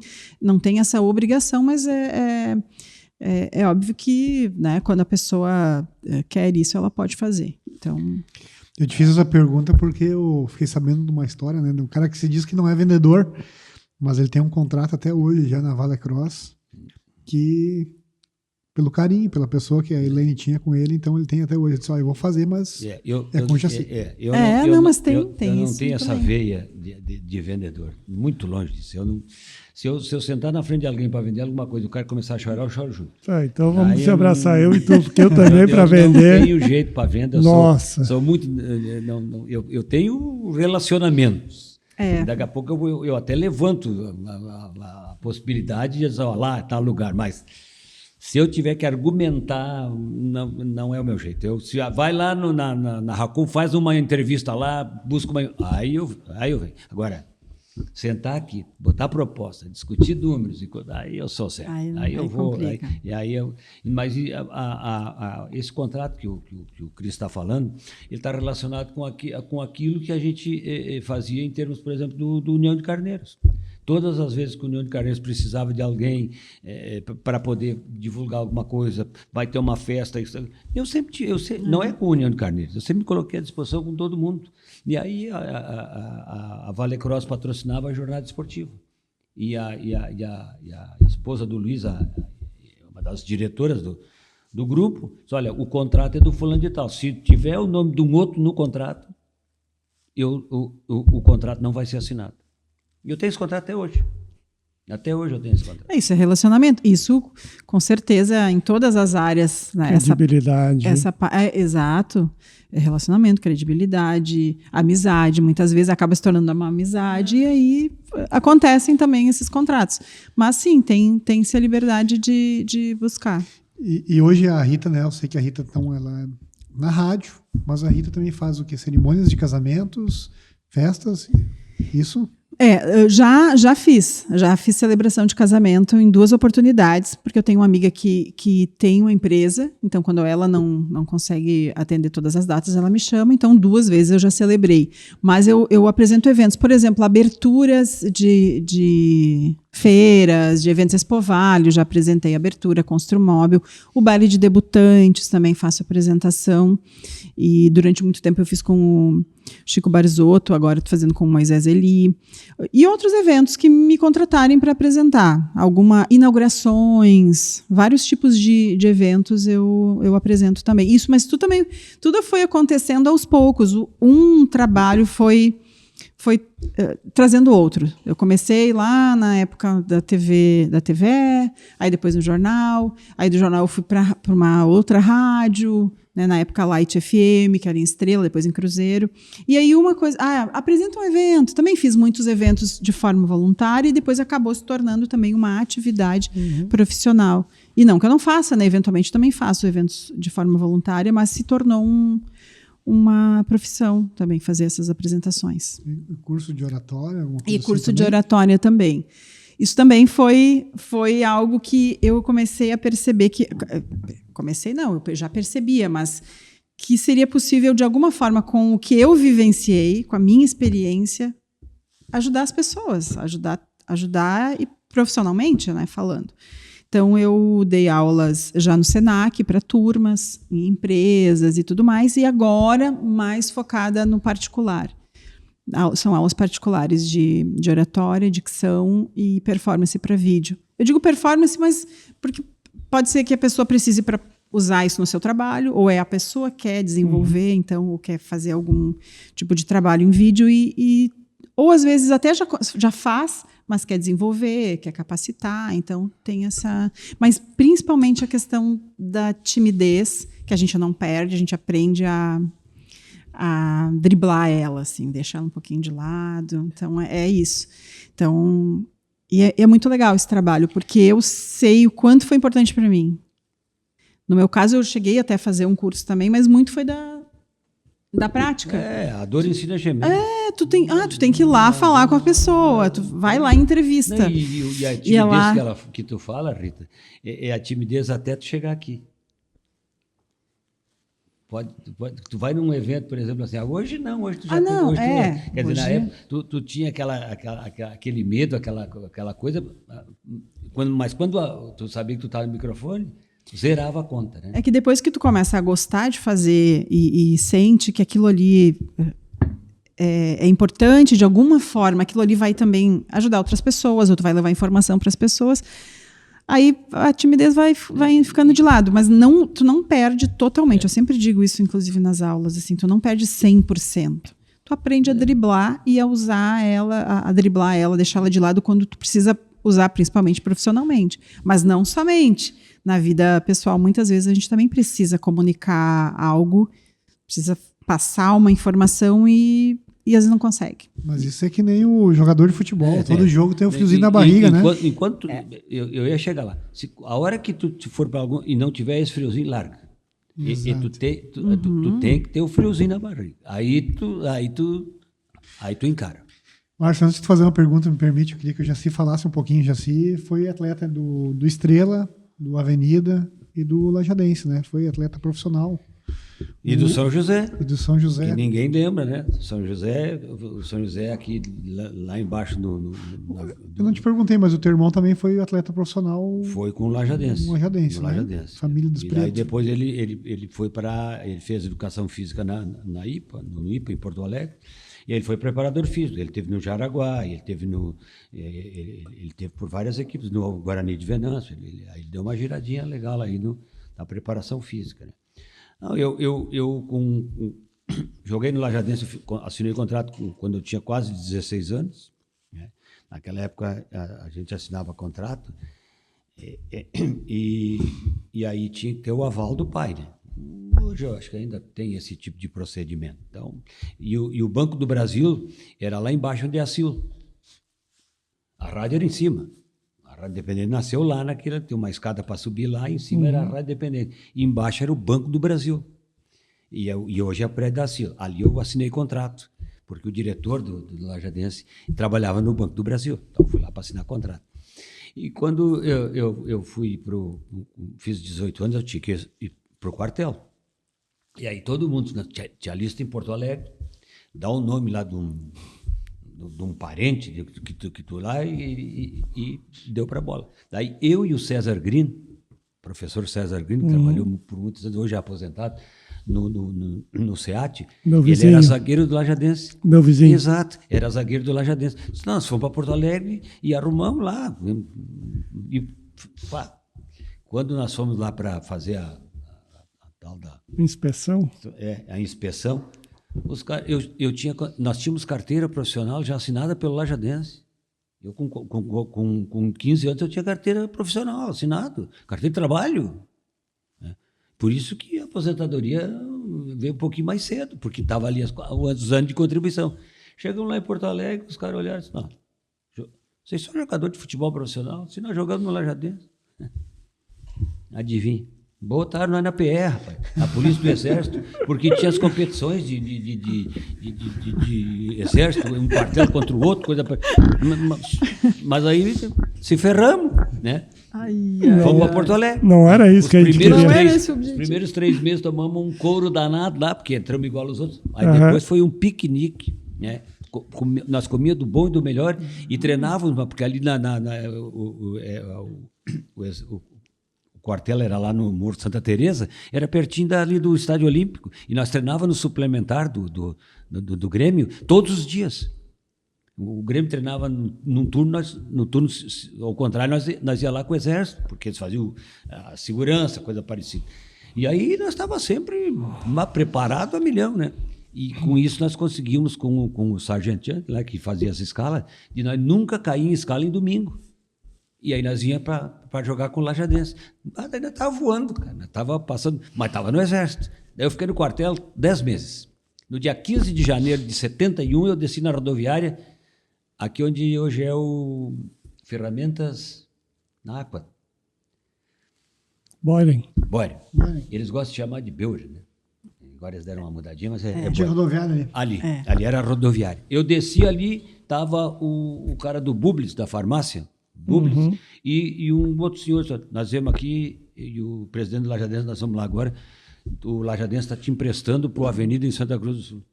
essa obrigação, mas é óbvio que, né, quando a pessoa quer isso, ela pode fazer. Então, eu te fiz essa pergunta porque eu fiquei sabendo de uma história, né, de um cara que se diz que não é vendedor, mas ele tem um contrato até hoje já na Vale Cross, que pelo carinho, pela pessoa que a Elaine tinha com ele, então ele tem até hoje. Ele disse, eu vou fazer, mas concha assim. Mas tem eu não isso tenho essa também. veia de vendedor, muito longe disso. Se eu sentar na frente de alguém para vender alguma coisa, o cara começar a chorar, eu choro junto. Então vamos Aí se abraçar, eu e tu, porque eu também para Eu vender. não tenho jeito para venda. Sou muito. Eu tenho relacionamentos. Daqui a pouco eu até levanto a possibilidade de dizer, lá está o lugar, mas se eu tiver que argumentar, não é o meu jeito. Vai lá na Racon, faz uma entrevista lá, busca uma. Aí eu venho. Agora, sentar aqui, botar proposta, discutir números, aí eu sou certo. Aí eu vou. Mas esse contrato que o Cris está falando, ele está relacionado com aquilo que a gente fazia em termos, por exemplo, do União de Carneiros. Todas as vezes que o União de Carneiros precisava de alguém para poder divulgar alguma coisa, vai ter uma festa, não é com a União de Carneiros, eu sempre me coloquei à disposição com todo mundo. E aí a Vale Cross patrocinava a jornada esportiva. E a esposa do Luiz, uma das diretoras do grupo, disse, olha, o contrato é do fulano de tal. Se tiver o nome de um outro no contrato, o contrato não vai ser assinado. E eu tenho esse contrato até hoje. Até hoje eu tenho esse contrato. Isso é relacionamento. Isso, com certeza, em todas as áreas. Né? Credibilidade. Exato. É relacionamento, credibilidade, amizade. Muitas vezes acaba se tornando uma amizade e aí acontecem também esses contratos. Mas sim, tem-se a liberdade de buscar. E hoje a Rita, né? Eu sei que a Rita, então, ela é na rádio, mas a Rita também faz o quê? Cerimônias de casamentos, festas, isso? Já fiz celebração de casamento em 2 oportunidades, porque eu tenho uma amiga que tem uma empresa, então quando ela não consegue atender todas as datas, ela me chama, então 2 vezes eu já celebrei. Mas eu apresento eventos, por exemplo, aberturas de feiras, de eventos Expovalho, já apresentei abertura, Construmóvel, o baile de debutantes, também faço apresentação, e durante muito tempo eu fiz com o Chico Barzotto, agora estou fazendo com o Moisés Eli, e outros eventos que me contratarem para apresentar, inaugurações, vários tipos de eventos eu apresento também. Isso, mas tudo foi acontecendo aos poucos, um trabalho foi trazendo outro. Eu comecei lá na época da TV, aí depois no jornal, aí do jornal eu fui para uma outra rádio, né, na época Light FM, que era em Estrela, depois em Cruzeiro. E aí uma coisa, apresenta um evento. Também fiz muitos eventos de forma voluntária e depois acabou se tornando também uma atividade profissional. E não que eu não faça, né? Eventualmente também faço eventos de forma voluntária, mas se tornou uma profissão também fazer essas apresentações. E curso de oratória? E curso de oratória também. Isso também foi algo que eu comecei a perceber que... eu já percebia, mas que seria possível, de alguma forma, com o que eu vivenciei, com a minha experiência, ajudar as pessoas, ajudar e profissionalmente, né, falando. Então, eu dei aulas já no Senac para turmas, em empresas e tudo mais, e agora mais focada no particular. São aulas particulares de oratória, dicção e performance para vídeo. Eu digo performance, mas porque pode ser que a pessoa precise para usar isso no seu trabalho, ou a pessoa quer desenvolver, então, ou quer fazer algum tipo de trabalho em vídeo, ou às vezes até já faz, mas quer desenvolver, quer capacitar, então tem essa... Mas principalmente a questão da timidez, que a gente não perde, a gente aprende a driblar ela, assim, deixar ela um pouquinho de lado. Então, é isso. Então, E é muito legal esse trabalho, porque eu sei o quanto foi importante para mim. No meu caso, eu cheguei até a fazer um curso também, mas muito foi da prática. A dor ensina a gemer. Tu tem que ir lá falar com a pessoa, tu vai lá em entrevista. Não, e a timidez que tu fala, Rita, é a timidez até tu chegar aqui. Tu vai num evento, por exemplo, assim, hoje não, hoje tu já tem. Hoje quer dizer, na época, tu tinha aquele medo, aquela coisa, mas quando tu sabia que tu estava no microfone, zerava a conta, né? É que depois que tu começa a gostar de fazer e sente que aquilo ali é importante de alguma forma, aquilo ali vai também ajudar outras pessoas, ou tu vai levar informação para as pessoas, aí a timidez vai ficando de lado, mas tu não perde totalmente. Eu sempre digo isso, inclusive nas aulas, assim, tu não perde 100%. Tu aprende a driblar e a usar ela, a driblar ela, deixar ela de lado quando tu precisa usar, principalmente profissionalmente, mas não somente. Na vida pessoal, muitas vezes a gente também precisa comunicar algo, precisa passar uma informação e às vezes não consegue. Mas isso é que nem o jogador de futebol. Todo jogo tem um friozinho na barriga, né? Enquanto eu ia chegar lá. A hora que tu for para algum e não tiver esse friozinho, larga. E tu tem que ter o friozinho na barriga. Aí tu encara. Márcio, antes de fazer uma pergunta, me permite, eu queria que o Jaci falasse um pouquinho. Jaci foi atleta do Estrela, do Avenida e do Lajadense, né? Foi atleta profissional. E do São José. E do São José. Que ninguém lembra, né? O São José aqui, lá embaixo. Eu não te perguntei, mas o teu irmão também foi atleta profissional. Foi com o Lajadense. Com o Lajadense, né? Lajadense. Família dos Pretos. E aí depois ele foi ele fez educação física no IPA, em Porto Alegre. E ele foi preparador físico. Ele teve no Jaraguá, ele teve por várias equipes, no Guarani de Venâncio. Aí ele deu uma giradinha legal aí na preparação física, né? Não, joguei no Lajadense, assinei contrato quando eu tinha quase 16 anos. Né? Naquela época a gente assinava contrato e aí tinha que ter o aval do pai, né? Hoje eu acho que ainda tem esse tipo de procedimento. Então, e o Banco do Brasil era lá embaixo onde é a Sil. A rádio era em cima. A Rádio Independente nasceu lá naquela, tem uma escada para subir lá, em cima era a Rádio Independente. E embaixo era o Banco do Brasil. E hoje é a prédio da Sil. Ali eu assinei contrato, porque o diretor do Lajadense trabalhava no Banco do Brasil. Então, fui lá para assinar contrato. E quando eu fiz 18 anos, eu tinha que ir para o quartel. E aí todo mundo tinha lista em Porto Alegre, dá o nome lá de um parente que tu lá e deu para a bola. Daí eu e o César Green, professor César Green, que trabalhou por muitos anos, hoje é aposentado, no SEAT, ele era zagueiro do Lajadense. Meu vizinho. Exato, era zagueiro do Lajadense. Nós fomos para Porto Alegre e arrumamos lá. Quando nós fomos lá para fazer a tal da inspeção, a inspeção, nós tínhamos carteira profissional já assinada pelo Lajadense. Eu com 15 anos eu tinha carteira profissional assinado, carteira de trabalho. Por isso que a aposentadoria veio um pouquinho mais cedo, porque estava ali os anos de contribuição. Chegamos lá em Porto Alegre, os caras olharam e disseram, não, vocês são jogador de futebol profissional? Se nós jogamos no Lajadense. Adivinha? Botaram nós na PR, rapaz, a Polícia do Exército, porque tinha as competições de exército, um quartel contra o outro, coisa. Mas aí se ferramos, né? Fomos para Porto Alegre. Não era isso que a gente queria. Os primeiros 3 meses tomamos um couro danado lá, porque entramos igual os outros. Aí depois foi um piquenique, né? Nós comíamos do bom e do melhor e treinávamos, porque ali o quartel era lá no Morro de Santa Teresa, era pertinho ali do Estádio Olímpico, e nós treinávamos no suplementar do Grêmio todos os dias. O Grêmio treinava num turno, no turno ao contrário, nós ia lá com o Exército, porque eles faziam a segurança, coisa parecida. E aí nós estávamos sempre preparados a milhão, né? E com isso nós conseguimos, com o sargento lá, que fazia essa escala, de nós nunca cair em escala em domingo. E aí nós íamos para jogar com o Lajadense. Mas ainda estava voando, cara. Estava passando, mas estava no Exército. Daí eu fiquei no quartel 10 meses. No dia 15 de janeiro de 71, eu desci na rodoviária, aqui onde hoje é Ferramentas na Aqua. Boiling. Boiler. Boiling. Eles gostam de chamar de Beuger, né? Agora eles deram uma mudadinha, mas é Tinha Boiler. rodoviária ali. Ali era rodoviária. Eu desci ali, estava o cara do Publis, da farmácia, Publis, e um outro senhor. Nós viemos aqui, e o presidente do Lajadense, nós vamos lá agora, o Lajadense está te emprestando para o Avenida em Santa Cruz do Sul.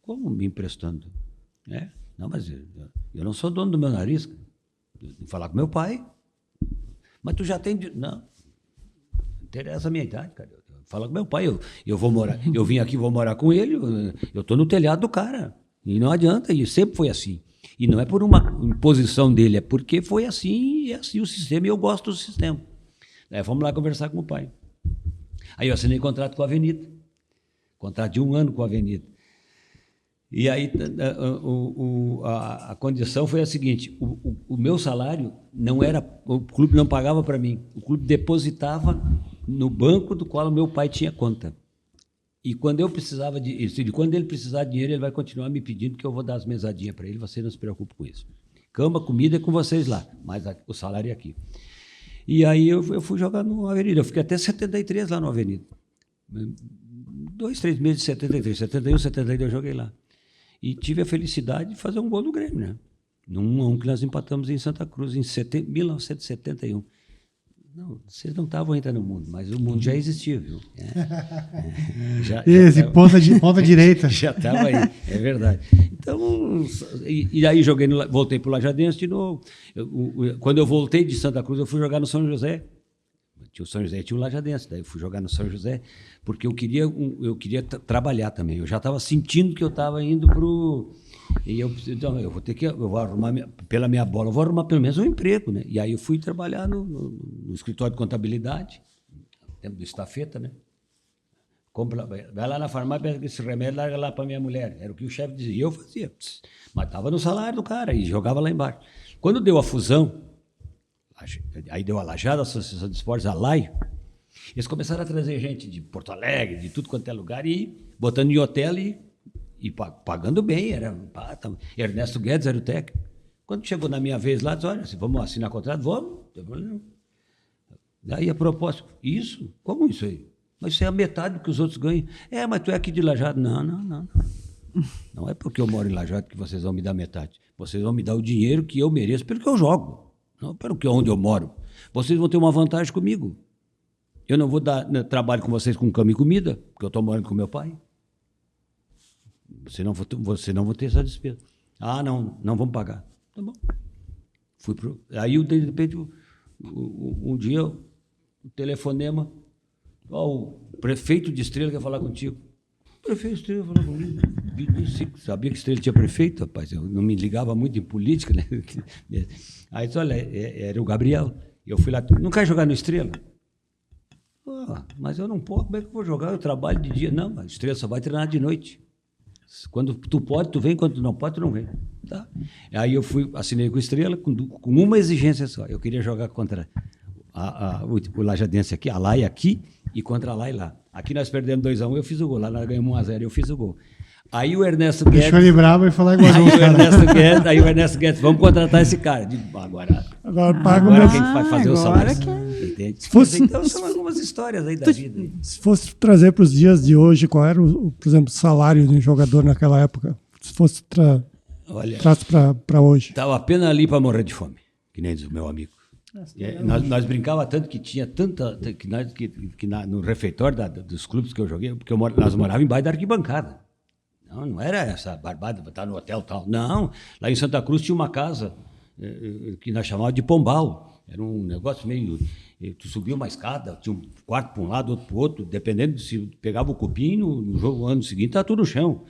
Como me emprestando? Não, mas eu não sou dono do meu nariz. Eu tenho que falar com meu pai. Mas tu já tem... Não, interessa a minha idade, cara. Fala com meu pai, eu vou morar, eu vim aqui, vou morar com ele, eu estou no telhado do cara. E não adianta, e sempre foi assim. E não é por uma imposição dele, é porque foi assim, e é assim o sistema, e eu gosto do sistema. Vamos lá conversar com o pai. Aí eu assinei contrato com a Avenida. Contrato de 1 ano com a Avenida. E aí a condição foi a seguinte, o meu salário não era, o clube não pagava para mim, o clube depositava no banco do qual o meu pai tinha conta. E quando ele precisar de dinheiro, ele vai continuar me pedindo que eu vou dar as mesadinhas para ele, você não se preocupe com isso. Cama, comida é com vocês lá, mas o salário é aqui. E aí eu fui jogar no Avenida, eu fiquei até 73 lá no Avenida. 2, 3 meses de 73, 71, 72 eu joguei lá. E tive a felicidade de fazer um gol no Grêmio, né? Num 1-1 que nós empatamos em Santa Cruz, em 1971. Não, vocês não estavam ainda no mundo, mas o mundo já existia, viu? Ponta direita. Já estava aí, é verdade. Então, e aí voltei para o Lajadense de novo. Quando eu voltei de Santa Cruz, eu fui jogar no São José. Tinha o São José, tinha o Lajadense, daí eu fui jogar no São José, porque eu queria trabalhar também. Eu já estava sentindo que eu estava indo para o... E eu vou arrumar, pela minha bola, eu vou arrumar pelo menos um emprego, né? E aí eu fui trabalhar no escritório de contabilidade, tempo do estafeta, né? Vai lá na farmácia, pega esse remédio, larga lá para minha mulher. Era o que o chefe dizia. E eu fazia. Mas estava no salário do cara e jogava lá embaixo. Quando deu a fusão, aí deu a Lajada, a Associação de Esportes, a LAI, eles começaram a trazer gente de Porto Alegre, de tudo quanto é lugar, e botando em hotel e pagando bem. Ernesto Guedes era o técnico. Quando chegou na minha vez lá, disse, olha, se vamos assinar contrato, vamos, não tem problema. Daí a proposta, isso? Como isso aí? Mas isso é a metade do que os outros ganham. Mas tu é aqui de Lajado. Não. Não é porque eu moro em Lajado que vocês vão me dar metade. Vocês vão me dar o dinheiro que eu mereço pelo que eu jogo. Não pelo que onde eu moro. Vocês vão ter uma vantagem comigo. Eu não vou dar trabalho com vocês com cama e comida, porque eu estou morando com meu pai. Você não vai ter essa despesa. Não vamos pagar. Tá bom. Aí, de repente, um dia, o telefonema, o prefeito de Estrela quer falar contigo. O prefeito de Estrela falou comigo. Sabia que Estrela tinha prefeito, rapaz. Eu não me ligava muito em política, né? Aí disse, olha, era o Gabriel. Eu fui lá, não quer jogar no Estrela? Mas eu não posso, como é que eu vou jogar? Eu trabalho de dia. Não, a Estrela só vai treinar de noite. Quando tu pode, tu vem, quando tu não pode, tu não vem. Tá? Aí eu assinei com a Estrela com uma exigência só. Eu queria jogar contra o Lajadense aqui, a LAI aqui, e contra a LAI lá. Aqui nós perdemos 2-1, eu fiz o gol. Lá nós ganhamos 1-0, eu fiz o gol. Aí o Ernesto Guedes... Deixou ele bravo e falar igual Aí o Ernesto Guedes, vamos contratar esse cara. Agora paga agora quem vai fazer o salário. Entende? Então são algumas histórias aí da vida. Se fosse trazer para os dias de hoje, qual era, por exemplo, o salário de um jogador naquela época? Se fosse traz para hoje. Estava apenas ali para morrer de fome, que nem diz o meu amigo. Nós brincava tanto que tinha tanta... no refeitório dos clubes que eu joguei, porque nós morávamos embaixo da arquibancada. Não era essa barbada, estar no hotel e tal. Não, lá em Santa Cruz tinha uma casa que nós chamávamos de Pombal. Era um negócio meio... Tu subia uma escada, tinha um quarto para um lado, outro para o outro, dependendo se pegava o cupim, no jogo no ano seguinte estava tudo no chão.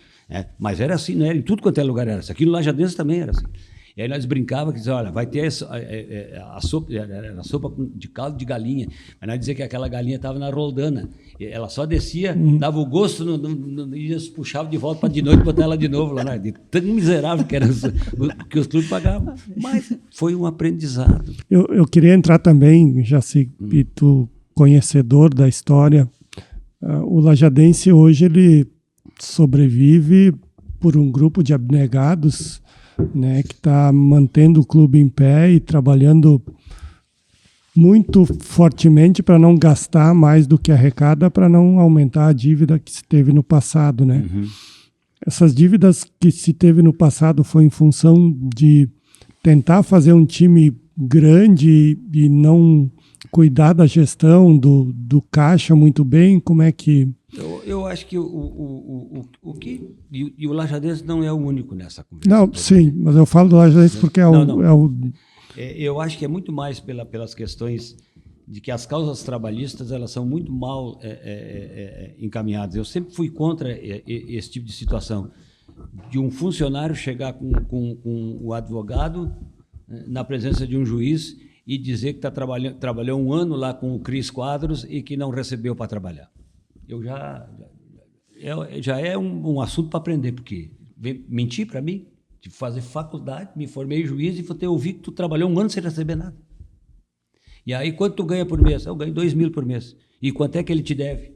Mas era assim, né? Em tudo quanto é lugar era assim. Aqui no Lajadense também era assim. E aí nós brincávamos que dizia, olha, vai ter a sopa, era sopa de caldo de galinha, mas nós dizia que aquela galinha estava na roldana. Ela só descia, dava o gosto e puxava de volta para de noite botar ela de novo lá, né? De tão miserável que era o que os clubes pagavam. Mas foi um aprendizado. Eu queria entrar também, já sei que tu conhecedor da história, o Lajadense hoje ele sobrevive por um grupo de abnegados né, que está mantendo o clube em pé e trabalhando muito fortemente para não gastar mais do que arrecada, para não aumentar a dívida que se teve no passado, né? Essas dívidas que se teve no passado foi em função de tentar fazer um time grande e não cuidar da gestão do caixa muito bem. Como é que... Eu acho que o o Lajadense não é o único nessa conversa. Não, sim, mas eu falo do Lajadense porque é o eu acho que é muito mais pelas questões de que as causas trabalhistas elas são muito mal encaminhadas. Eu sempre fui contra esse tipo de situação, de um funcionário chegar com o advogado na presença de um juiz e dizer que trabalhou um ano lá com o Cris Quadros e que não recebeu para trabalhar. Já é um assunto para aprender, porque mentir para mim, de fazer faculdade, me formei juiz e vou ter ouvido que tu trabalhou um ano sem receber nada. E aí, quanto tu ganha por mês? Eu ganho 2 mil por mês. E quanto é que ele te deve?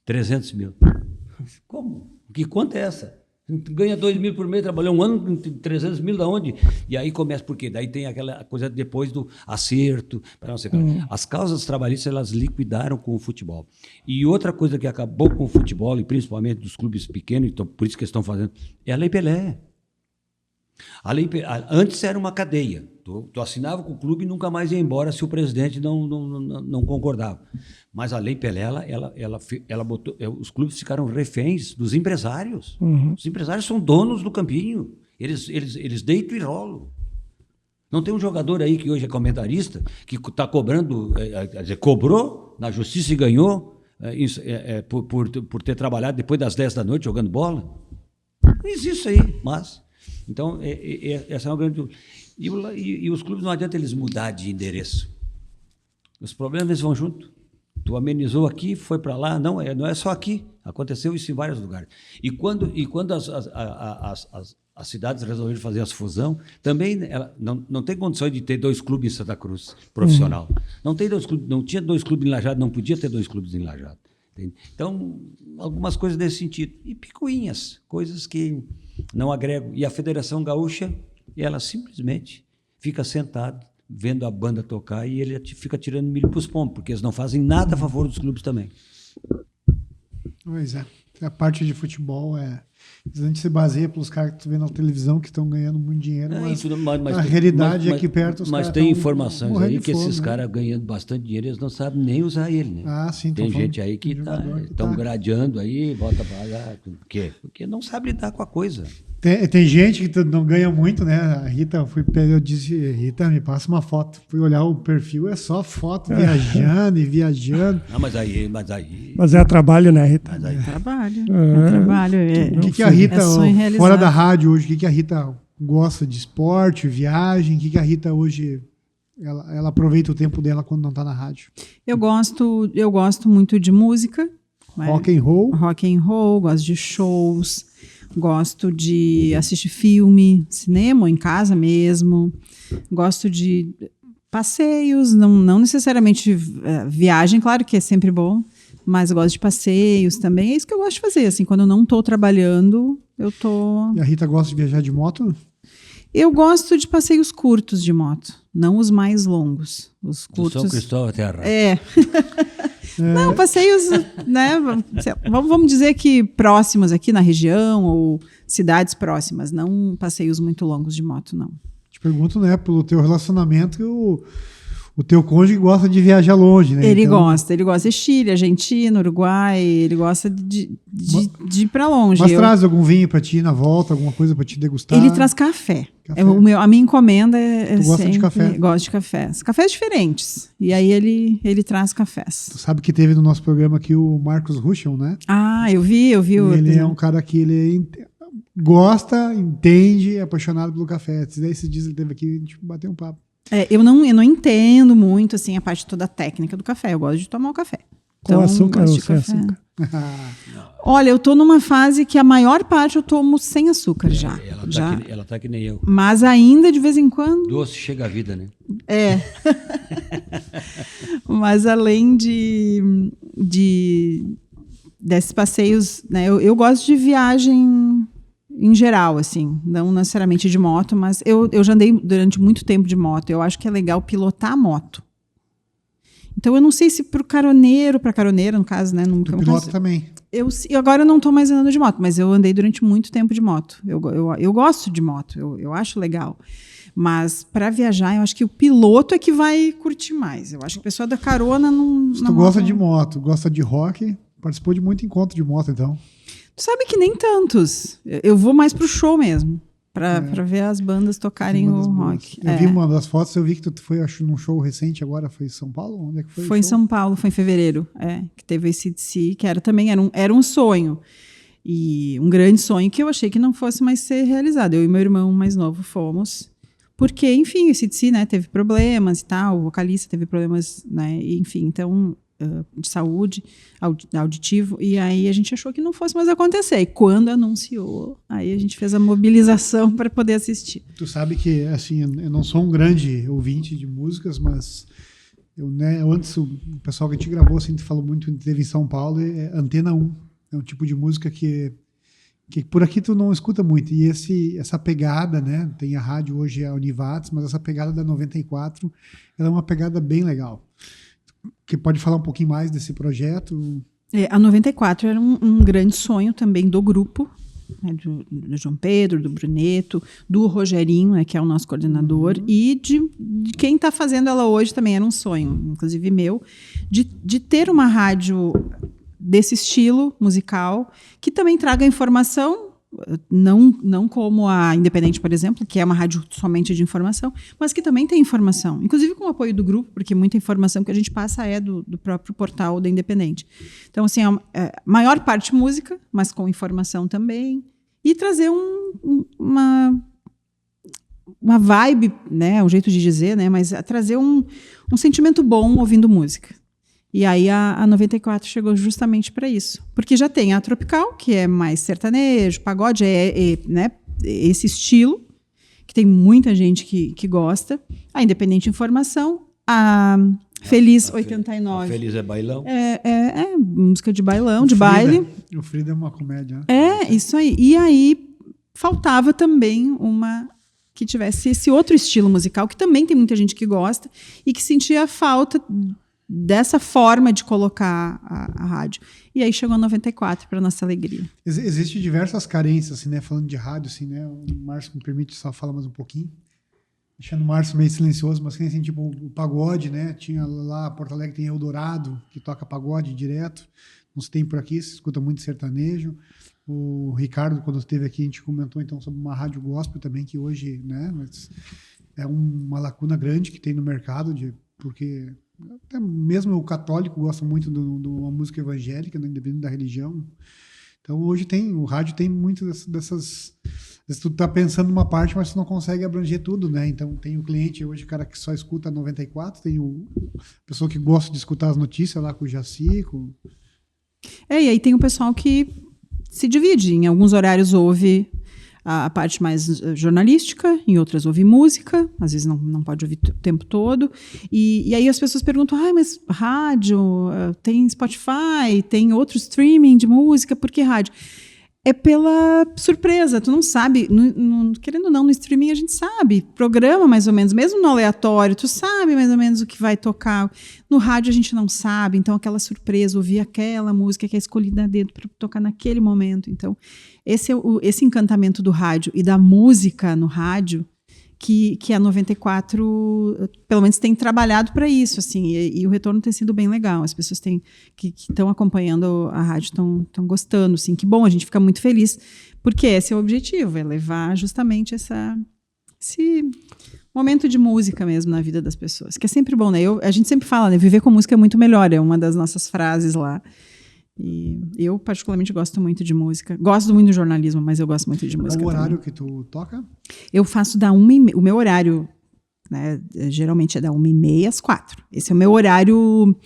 300 mil. Como? Que conta é essa? Tu ganha 2 mil por mês, trabalhou um ano, 300 mil da onde? E aí começa, por quê? Daí tem aquela coisa depois do acerto. Não sei, as causas trabalhistas, elas liquidaram com o futebol. E outra coisa que acabou com o futebol, e principalmente dos clubes pequenos, então, por isso que eles estão fazendo, é a Lei Pelé. Antes era uma cadeia. Tu assinava com o clube e nunca mais ia embora se o presidente não concordava. Mas a Lei Pelé, ela botou, os clubes ficaram reféns dos empresários. Os empresários são donos do campinho. Eles deitam e rolam. Não tem um jogador aí que hoje é comentarista que está cobrando, cobrou na justiça e ganhou por ter trabalhado depois das 10 da noite jogando bola? Não existe isso aí, mas... Então, essa é uma grande... E os clubes não adianta eles mudar de endereço. Os problemas eles vão junto. Tu amenizou aqui, foi para lá. Não é só aqui. Aconteceu isso em vários lugares. E quando as cidades resolveram fazer as fusão, também não tem condições de ter 2 clubes em Santa Cruz, profissional. Não tinha 2 clubes em Lajeado, não podia ter 2 clubes em Lajeado. Então, algumas coisas desse sentido. E picuinhas, coisas que não agregam. E a Federação Gaúcha, ela simplesmente fica sentada, vendo a banda tocar e ele fica tirando milho para os pombos, porque eles não fazem nada a favor dos clubes também. Pois é. A parte de futebol a gente se baseia pelos caras que tu vê na televisão que estão ganhando muito dinheiro, mas a realidade é que perto os caras... Mas tem informações aí que esses caras ganhando bastante dinheiro, eles não sabem nem usar ele, né? Ah, sim. Tem gente aí que estão gradeando aí, volta para lá. Por quê? Porque não sabe lidar com a coisa. Tem gente que não ganha muito, né? A Rita, eu disse, Rita, me passa uma foto. Fui olhar o perfil, é só foto viajando e viajando. Não, mas aí... Mas é trabalho, né, Rita? Mas aí... É trabalho. O que a Rita, sonho fora da rádio hoje, o que a Rita gosta de esporte, viagem? O que a Rita hoje... Ela aproveita o tempo dela quando não está na rádio? Eu gosto muito de música. Rock and roll? Rock and roll, gosto de shows. Gosto de assistir filme, cinema, ou em casa mesmo. Gosto de passeios, não necessariamente viagem, claro que é sempre bom, mas eu gosto de passeios também. É isso que eu gosto de fazer, assim, quando eu não estou trabalhando, eu tô... E a Rita gosta de viajar de moto? Eu gosto de passeios curtos de moto, não os mais longos. Os curtos... Do São Cristóvão até a Não, passeios, né? Vamos dizer que próximos aqui na região ou cidades próximas, não passeios muito longos de moto, não. Te pergunto, né, pelo teu relacionamento, que o teu cônjuge gosta de viajar longe, né? Ele gosta de Chile, Argentina, Uruguai, ele gosta de ir para longe. Mas traz algum vinho para ti na volta, alguma coisa para te degustar? Ele traz café. A minha encomenda é tu gosta sempre... de café? Gosto de cafés. Cafés diferentes. E aí ele traz cafés. Tu sabe que teve no nosso programa aqui o Marcos Ruschel, né? Ah, eu vi. Ele é um cara que ele gosta, entende, é apaixonado pelo café. Esses dias ele esteve aqui e a gente bateu um papo. Eu não entendo muito assim, a parte toda técnica do café. Eu gosto de tomar o café. Com açúcar ou sem açúcar? Olha, eu tô numa fase que a maior parte eu tomo sem açúcar já. Ela tá que nem eu. Mas ainda de vez em quando... Doce chega a vida, né? Mas além desses passeios, né? Eu gosto de viagem em geral, assim, não necessariamente de moto, mas eu já andei durante muito tempo de moto. Eu acho que é legal pilotar a moto. Então, eu não sei se para caroneira, no caso, né? Tu pilota também. Eu agora não estou mais andando de moto, mas eu andei durante muito tempo de moto. Eu gosto de moto, eu acho legal. Mas para viajar, eu acho que o piloto é que vai curtir mais. Eu acho que a pessoa da carona não... Se tu gosta de moto, gosta de rock, participou de muito encontro de moto, então. Tu sabe que nem tantos. Eu vou mais pro show mesmo. Pra ver as bandas tocarem o rock. Eu vi uma das fotos, eu vi que tu foi, acho, num show recente agora, foi em São Paulo? Onde é que foi? Foi em São Paulo, foi em fevereiro. Que teve esse AC/DC, que era um sonho. E um grande sonho que eu achei que não fosse mais ser realizado. Eu e meu irmão mais novo fomos. Porque, enfim, esse AC/DC, né, teve problemas e tal, o vocalista teve problemas, né, enfim, então... de saúde, auditivo, e aí a gente achou que não fosse mais acontecer. E quando anunciou, aí a gente fez a mobilização para poder assistir. Tu sabe que, assim, eu não sou um grande ouvinte de músicas, mas antes o pessoal que a gente gravou, assim, falou muito, teve em São Paulo, é Antena 1. É um tipo de música que por aqui tu não escuta muito. E essa pegada, né, tem a rádio hoje, a Univates, mas essa pegada da 94, ela é uma pegada bem legal. Que pode falar um pouquinho mais desse projeto? A 94 era um grande sonho também do grupo, né, do João Pedro, do Bruneto, do Rogerinho, né, que é o nosso coordenador, e de quem está fazendo ela hoje também era um sonho, inclusive meu, de ter uma rádio desse estilo musical, que também traga informação, não como a Independente, por exemplo, que é uma rádio somente de informação, mas que também tem informação, inclusive com o apoio do grupo, porque muita informação que a gente passa é do próprio portal da Independente. Então, assim, maior parte música, mas com informação também, e trazer uma vibe, né, um jeito de dizer, né, mas trazer um sentimento bom ouvindo música. E aí a 94 chegou justamente para isso. Porque já tem a Tropical, que é mais sertanejo, pagode, né, esse estilo, que tem muita gente que gosta. A Independente Informação, a Feliz 89. A Feliz é bailão? É música de bailão, de baile. O Frida é uma comédia. Isso aí. E aí faltava também uma que tivesse esse outro estilo musical, que também tem muita gente que gosta, e que sentia falta dessa forma de colocar a rádio. E aí chegou a 94, para nossa alegria. Existem diversas carências, assim, né? Falando de rádio, assim, né? O Márcio me permite só falar mais um pouquinho. Deixando o Márcio meio silencioso, mas assim, tipo, o pagode, né? Tinha lá, Porto Alegre tem Eldorado, que toca pagode direto. Não se tem por aqui, se escuta muito sertanejo. O Ricardo, quando esteve aqui, a gente comentou então sobre uma rádio gospel também, que hoje, né? Mas é uma lacuna grande que tem no mercado, porque... Até mesmo o católico gosta muito de uma música evangélica, né, independente da religião. Então, hoje o rádio tem muito dessas... Tu está pensando numa parte, mas tu não consegue abranger tudo, né? Então, tem o cliente hoje, o cara que só escuta 94, tem a pessoa que gosta de escutar as notícias lá com o Jaci. E aí tem o pessoal que se divide. Em alguns horários ouve a parte mais jornalística, em outras ouve música, às vezes não pode ouvir o tempo todo, e aí as pessoas perguntam, mas rádio, tem Spotify, tem outro streaming de música, por que rádio? É pela surpresa, tu não sabe, querendo ou não, no streaming a gente sabe, programa mais ou menos, mesmo no aleatório, tu sabe mais ou menos o que vai tocar. No rádio a gente não sabe, então aquela surpresa, ouvir aquela música que é escolhida a dedo para tocar naquele momento. Então, esse encantamento do rádio e da música no rádio, que a 94, pelo menos, tem trabalhado para isso, assim, e o retorno tem sido bem legal. As pessoas que estão acompanhando a rádio estão gostando, assim, que bom, a gente fica muito feliz, porque esse é o objetivo, é levar justamente esse momento de música mesmo na vida das pessoas, que é sempre bom, né? A gente sempre fala, né? Viver com música é muito melhor, é uma das nossas frases lá. E eu, particularmente, gosto muito de música. Gosto muito do jornalismo, mas eu gosto muito de música. Qual o horário também. que tu toca? Eu faço da 1h30. O meu horário, né, geralmente é da 1h30 às 4. Esse é o meu horário,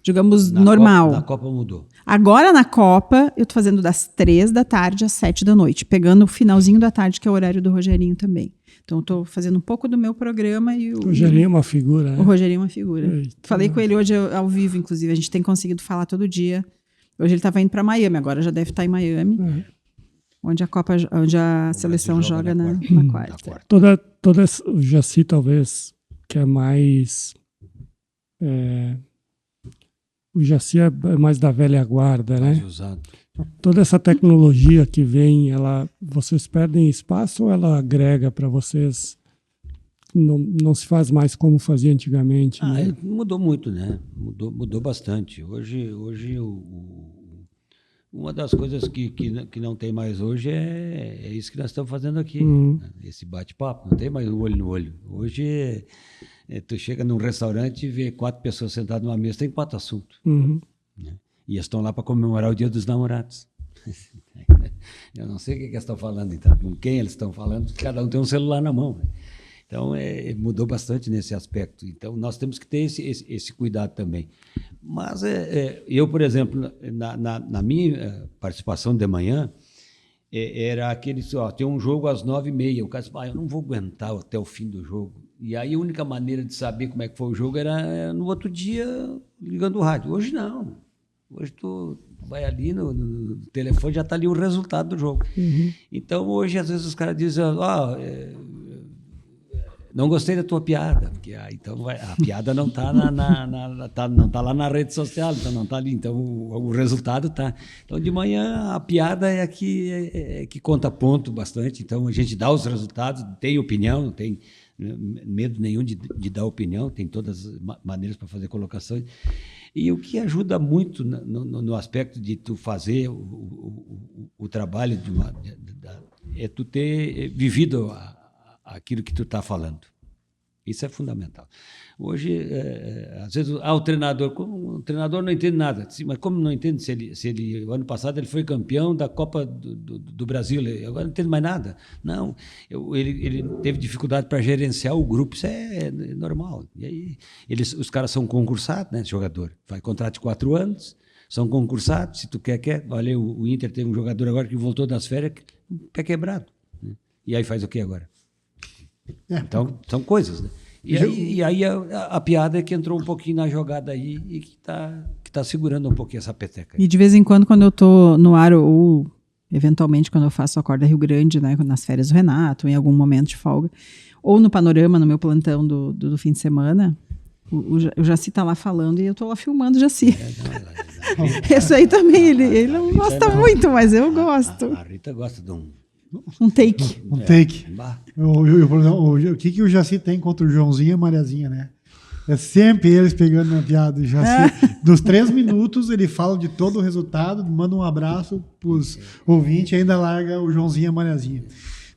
digamos, normal. Na Copa mudou. Agora, na Copa, eu tô fazendo das 3 da tarde às 7 da noite, pegando o finalzinho da tarde, que é o horário do Rogerinho também. Então, eu tô fazendo um pouco do meu programa e o Rogerinho é uma figura, né? O Rogerinho é uma figura. Eita, Falei com ele hoje ao vivo, inclusive. A gente tem conseguido falar todo dia. Hoje ele estava indo para Miami, agora já deve estar em Miami. onde a seleção joga na quarta. O Jaci talvez que é mais o Jaci é mais da velha guarda, né? Usado. Toda essa tecnologia que vem, vocês perdem espaço ou ela agrega para vocês? Não se faz mais como fazia antigamente, né? Mudou muito, né? Mudou bastante. Hoje uma das coisas que não tem mais hoje é isso que nós estamos fazendo aqui. Né? Esse bate-papo. Não tem mais olho no olho. Hoje, tu chega num restaurante e vê 4 pessoas sentadas numa mesa, tem 4 assuntos. Né? E eles estão lá para comemorar o Dia dos Namorados. Eu não sei o que eles estão falando, então. Com quem eles estão falando, cada um tem um celular na mão. Né? Então, mudou bastante nesse aspecto. Então, nós temos que ter esse cuidado também. Mas eu, por exemplo, na minha participação de manhã, era aquele, tem um jogo às 9h30. O cara disse, eu não vou aguentar até o fim do jogo. E aí a única maneira de saber como é que foi o jogo era no outro dia, ligando o rádio. Hoje não. Hoje tu vai ali no telefone, já está ali o resultado do jogo. Então, hoje, às vezes, os caras dizem, não gostei da tua piada, porque então a piada não está não tá lá na rede social, então não está ali, então o resultado está. Então, de manhã, a piada é que conta ponto bastante, então a gente dá os resultados, tem opinião, não tem medo nenhum de dar opinião, tem todas as maneiras para fazer colocações. E o que ajuda muito no aspecto de tu fazer o trabalho é tu ter vivido aquilo que tu está falando. Isso é fundamental. Hoje, às vezes, o treinador não entende nada. Sim, mas como não entende se ele o ano passado ele foi campeão da Copa do Brasil, agora não entende mais nada? Não, ele teve dificuldade para gerenciar o grupo, isso é normal. E aí, os caras são concursados, né, jogador. Vai contrato de 4 anos, são concursados, se tu quer. Olha, o Inter tem um jogador agora que voltou das férias, pé quebrado. Né? E aí faz o que agora? Então, são coisas, né? E aí a piada é que entrou um pouquinho na jogada aí e que tá segurando um pouquinho essa peteca. E de vez em quando eu tô no ar, ou eventualmente quando eu faço Acorda Rio Grande, né, nas férias do Renato, em algum momento de folga, ou no Panorama, no meu plantão do fim de semana, o Jaci tá lá falando e eu tô lá filmando o Jaci. Isso aí também, ele não gosta muito, mas eu gosto. A Rita gosta de um take. Um take. O que o Jaci tem contra o Joãozinho e a Mariazinha, né? É sempre eles pegando na piada. O Jaci, dos 3 minutos, ele fala de todo o resultado, manda um abraço pros ouvintes e ainda larga o Joãozinho e a Mariazinha.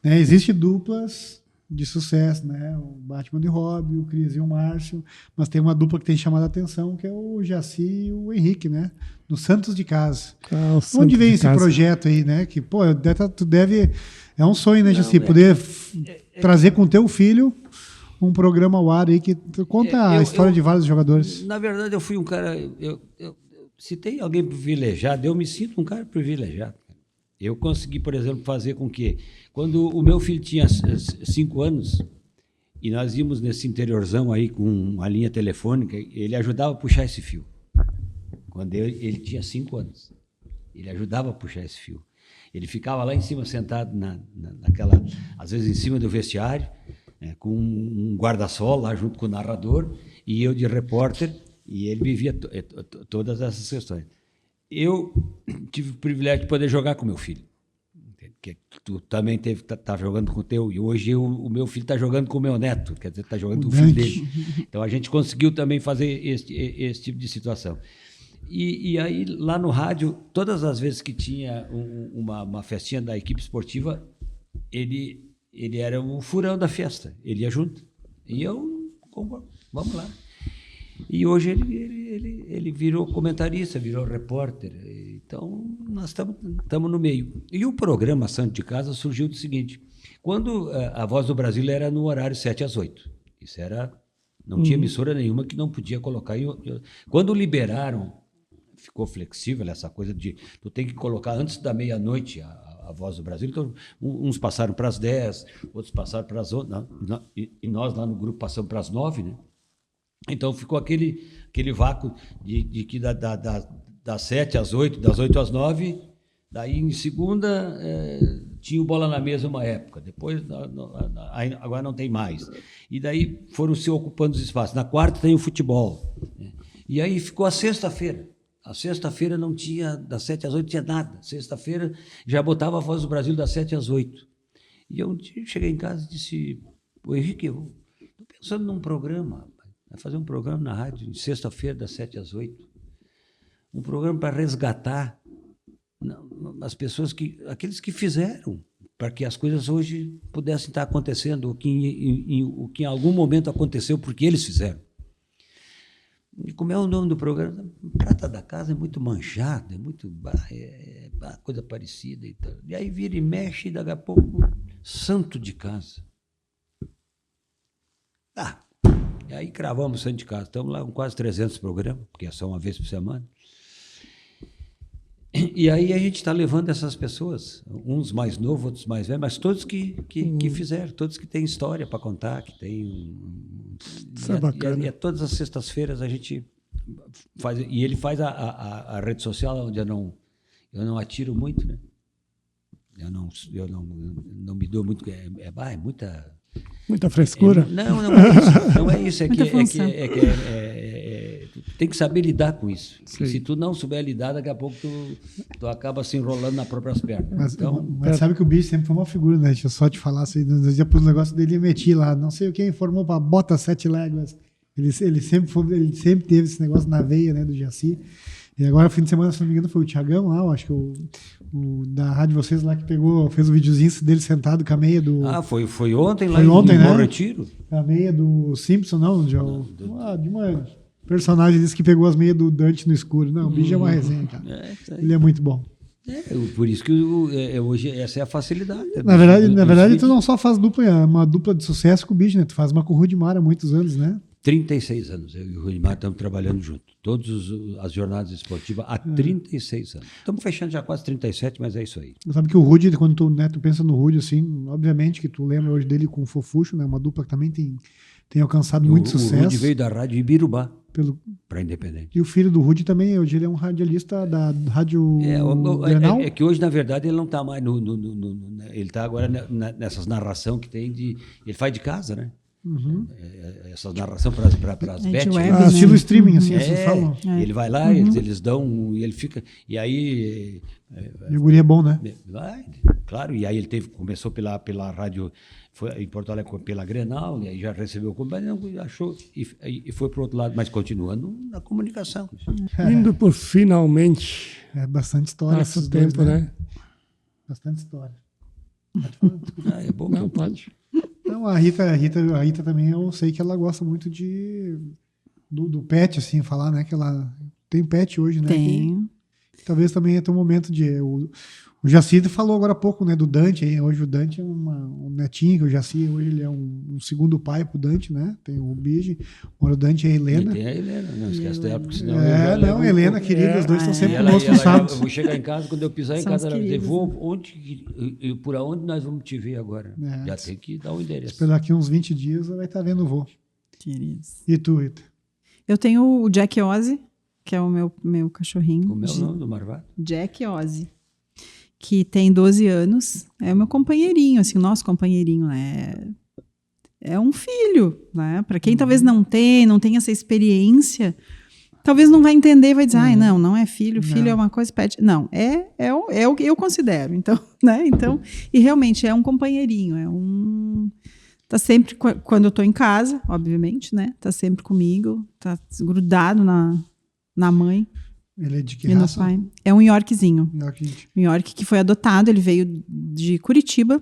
Né? Existem duplas de sucesso, né? O Batman e Robin, o Cris e o Márcio, mas tem uma dupla que tem chamado a atenção, que é o Jaci e o Henrique, né? No Santos de Casa. Onde vem esse projeto aí, né? Que, pô, tu deve... É um sonho, né, Jaci? Poder trazer com teu filho um programa ao ar aí que conta a história de vários jogadores. Na verdade, eu fui um cara... se tem alguém privilegiado, eu me sinto um cara privilegiado. Eu consegui, por exemplo, fazer com que, quando o meu filho tinha 5 anos, e nós íamos nesse interiorzão aí com uma linha telefônica, ele ajudava a puxar esse fio. Quando ele tinha 5 anos, ele ajudava a puxar esse fio. Ele ficava lá em cima, sentado naquela, às vezes em cima do vestiário, com um guarda-sol lá junto com o narrador, e eu de repórter, e ele vivia todas essas questões. Eu tive o privilégio de poder jogar com meu filho. Que tu também tá jogando com o teu, e hoje o meu filho está jogando com o meu neto, quer dizer, está jogando com o filho dele. Então a gente conseguiu também fazer esse tipo de situação. E aí, lá no rádio, todas as vezes que tinha uma festinha da equipe esportiva, ele era o furão da festa, ele ia junto. E eu, vamos lá. E hoje ele virou comentarista, virou repórter. Então, nós estamos no meio. E o programa Santo de Casa surgiu do seguinte: quando a Voz do Brasil era no horário 7 às 8. Isso era... Não tinha emissora nenhuma que não podia colocar. Quando liberaram, ficou flexível essa coisa de... Tu tem que colocar antes da meia-noite a Voz do Brasil. Então, uns passaram para as 10, outros passaram para as 11. E nós lá no grupo passamos para as 9, né? Então ficou aquele vácuo de que das 7 às 8, das 8 às 9, Daí, em segunda, tinha o Bola na Mesa uma época. Depois, agora não tem mais. E daí foram se ocupando os espaços. Na quarta tem o futebol. Né? E aí ficou a sexta-feira. A sexta-feira não tinha, das 7 às 8 tinha nada. Sexta-feira já botava a Voz do Brasil das 7 às 8. E eu cheguei em casa e disse, ô Henrique, eu estou pensando num programa. Vai fazer um programa na rádio, de sexta-feira, das 7 às 8. Um programa para resgatar as pessoas aqueles que fizeram, para que as coisas hoje pudessem estar acontecendo, o que em algum momento aconteceu porque eles fizeram. E como é o nome do programa? Prata da Casa é muito manchado, é muito coisa parecida e tal. E aí vira e mexe, e daqui a pouco, Santo de Casa. E aí cravamos Santo de Casa. Estamos lá com quase 300 programas, porque é só uma vez por semana. E aí a gente está levando essas pessoas, uns mais novos, outros mais velhos, mas todos que fizeram, todos que têm história para contar, que tem... Isso é bacana. E todas as sextas-feiras a gente faz... E ele faz a rede social, onde eu não atiro muito, né? Eu não me dou muito... É muita... Muita frescura? Não é isso. Não é isso. Tem que saber lidar com isso. Se tu não souber lidar, daqui a pouco tu acaba se enrolando nas próprias pernas. Mas sabe que o bicho sempre foi uma figura, né? Deixa eu só te falar assim, depois o negócio dele meti lá, não sei o que, informou para bota 7 léguas. Ele sempre teve esse negócio na veia, né, do Jaci. E agora, fim de semana, se não me engano, foi o Thiagão lá, eu acho que o da rádio vocês lá que fez o videozinho dele sentado com a meia do... foi ontem lá ontem, em né? Bom Retiro. A meia do Simpson, não? De uma personagem disse que pegou as meias do Dante no escuro. Não, o bicho é uma resenha, cara. Ele é muito bom. Por isso que hoje essa é a facilidade. Na verdade tu não só faz uma dupla de sucesso com o bicho, né? Tu faz uma com o Rudimar há muitos anos, né? 36 anos, eu e o Rudimar estamos trabalhando junto. Todas as jornadas esportivas há 36 anos. Estamos fechando já quase 37, mas é isso aí. Sabe que o Rudy, quando tu pensa no Rudy, assim, obviamente que tu lembra hoje dele com o Fofuxo, né? Uma dupla que também tem alcançado muito sucesso. O Rudy veio da rádio Ibirubá para Independente. E o filho do Rudy também, hoje ele é um radialista da Rádio Grenal. É que hoje, na verdade, ele não está mais ele está agora nessas narração que tem ele faz de casa, né? Uhum. Essa narração para as bet, né? Estilo streaming, assim, vocês falam. Ele vai lá, eles dão, e ele fica, e aí... E o guri é bom, né? Vai, claro, e aí ele começou pela rádio, foi em Porto Alegre pela Grenal, e aí já recebeu, mas não achou, e foi para o outro lado, mas continuando na comunicação. Indo por finalmente. É bastante história. Passa o tempo, né? Bastante história. Pode falar. É bom. Não, pode. Não, a Rita também, eu sei que ela gosta muito do pet, assim, falar, né? Que ela tem pet hoje, né? Tem. Que talvez também é teu momento de... O Jaci falou agora há pouco, né? Do Dante, hein? Hoje o Dante é um netinho, que o Jaci hoje ele é um segundo pai pro Dante, né? Tem o Bige, o Dante é a Helena. E tem a Helena, não esquece dela, porque senão... a Helena, querida, os dois estão sempre ela, conosco nos sábados. Eu vou chegar em casa, quando eu pisar em São casa, ela vai dizer, queridos, por onde nós vamos te ver agora? Já tem que dar o endereço. Esperar daqui uns 20 dias, ela vai estar vendo o voo. Queridos. E tu, Rita? Eu tenho o Jack Ozzy, que é o meu cachorrinho. Como é o nome do Marvado? Jack Ozzy, que tem 12 anos. É o meu companheirinho, assim, o nosso companheirinho, né? É um filho, né? Para quem talvez não tem essa experiência, talvez não vai entender, vai dizer, não é filho, filho é uma coisa, pet. Não, é o que eu considero, então, né? Então, e realmente é um companheirinho, tá sempre, quando eu tô em casa, obviamente, né? Tá sempre comigo, tá grudado na mãe. Ele é de que e no raça? pai. É um Yorkzinho. York. Um York que foi adotado, ele veio de Curitiba.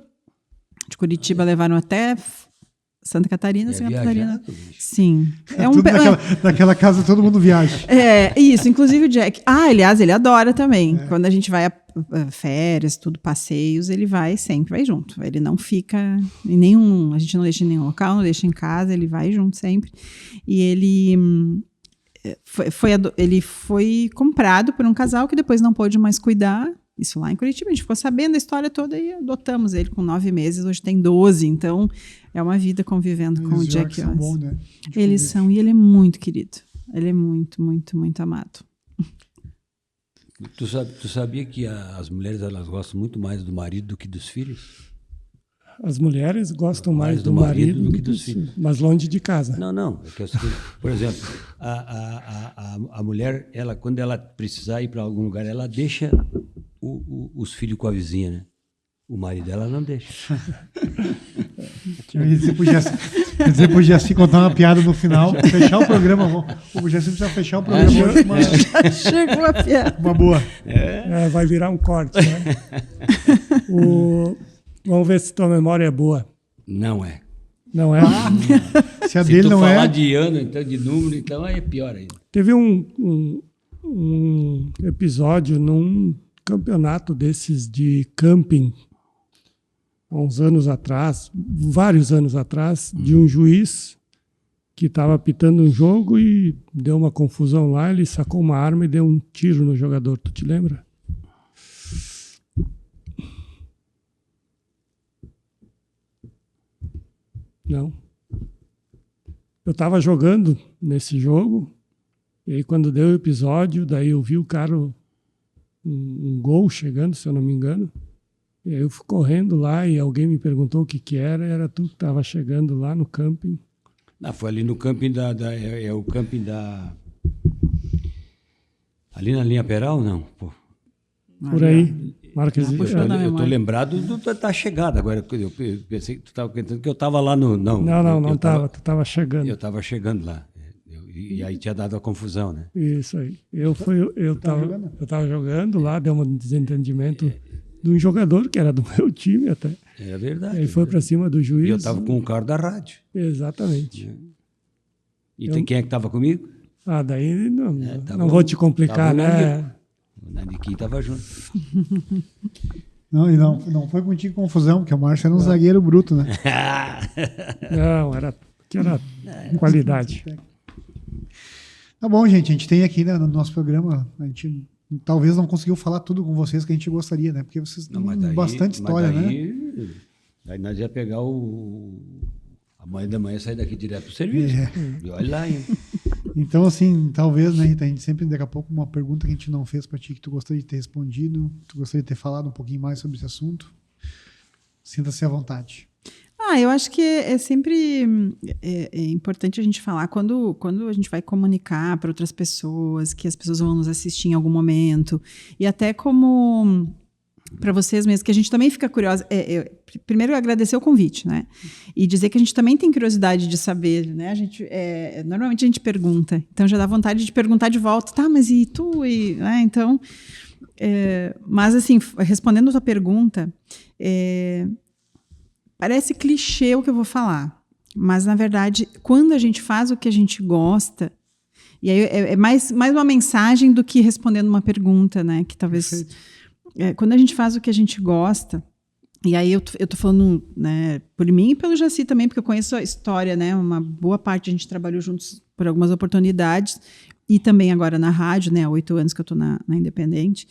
De Curitiba levaram até Santa Catarina, Santa Catarina. Sim. Tudo naquela casa todo mundo viaja. Isso, inclusive o Jack. Aliás, ele adora também. Quando a gente vai a férias, tudo, passeios, ele sempre vai junto. Ele não fica em nenhum, a gente não deixa em nenhum local, não deixa em casa, ele vai junto sempre. E ele ele foi comprado por um casal que depois não pôde mais cuidar. Isso lá em Curitiba, a gente ficou sabendo a história toda e adotamos ele com 9 meses, hoje tem 12, então é uma vida convivendo com o Jack Ozzy. Bom, né? Eles são, e ele é muito querido, ele é muito, muito, muito amado. Tu sabia que as mulheres elas gostam muito mais do marido do que dos filhos? As mulheres gostam mais do marido do que dos filhos. Mas longe de casa. Não. É que é o seguinte, por exemplo, a mulher, ela, quando ela precisar ir para algum lugar, ela deixa os filhos com a vizinha, né? O marido dela não deixa. Você podia se contar uma piada no final, fechar o programa. O Jaci precisa fechar o programa hoje. Chegou a piada. Uma boa. Vai virar um corte, né? Vamos ver se tua memória é boa. Não é. Não é? Se a Se dele tu não falar é... de ano, então, de número, então aí é pior ainda. Teve um episódio num campeonato desses de camping, há uns anos atrás, vários anos atrás, de um juiz que estava apitando um jogo e deu uma confusão lá, ele sacou uma arma e deu um tiro no jogador. Tu te lembra? Não. Eu estava jogando nesse jogo, e aí quando deu o episódio, daí eu vi o cara, um gol chegando, se eu não me engano, e aí eu fui correndo lá e alguém me perguntou o que era tu que estava chegando lá no camping. Não, foi ali no camping o camping da... Ali na linha Peral, não? Pô. Por aí. Marques, Eu tô lembrado da chegada. Agora, eu pensei que tu estava pensando que eu estava lá no... Não estava. Tu estava chegando. Eu estava chegando lá. E aí tinha dado a confusão, né? Isso aí. Eu estava jogando lá, deu um desentendimento de um jogador que era do meu time até. É verdade. Aí foi para cima do juiz. E eu estava com o carro da rádio. Exatamente. E quem é que estava comigo? Daí não vou te complicar, né? O Naniquim estava junto. Não foi contigo confusão, porque o Márcio era um zagueiro bruto, né? Não, era qualidade. Tá bom, gente. A gente tem aqui, né, no nosso programa, a gente talvez não conseguiu falar tudo com vocês que a gente gostaria, né? Porque vocês têm bastante história, né? Daí nós ia pegar amanhã da manhã sair daqui direto pro serviço. E olha lá, hein? Então, assim, talvez, né, Rita, a gente sempre, daqui a pouco, uma pergunta que a gente não fez para ti, que tu gostaria de ter respondido, tu gostaria de ter falado um pouquinho mais sobre esse assunto. Sinta-se à vontade. Eu acho que é sempre importante a gente falar quando a gente vai comunicar para outras pessoas, que as pessoas vão nos assistir em algum momento, e até como para vocês mesmos, que a gente também fica curiosa. Primeiro, agradecer o convite, né? E dizer que a gente também tem curiosidade de saber, né? Normalmente a gente pergunta, então já dá vontade de perguntar de volta, tá, mas e tu? Né? Então, mas assim, respondendo a tua pergunta, parece clichê o que eu vou falar, mas na verdade, quando a gente faz o que a gente gosta, e aí é mais uma mensagem do que respondendo uma pergunta, né? Que talvez... quando a gente faz o que a gente gosta, e aí eu tô falando, né, por mim e pelo Jaci também, porque eu conheço a história, né, uma boa parte a gente trabalhou juntos por algumas oportunidades, e também agora na rádio, né, há 8 anos que eu tô na Independente.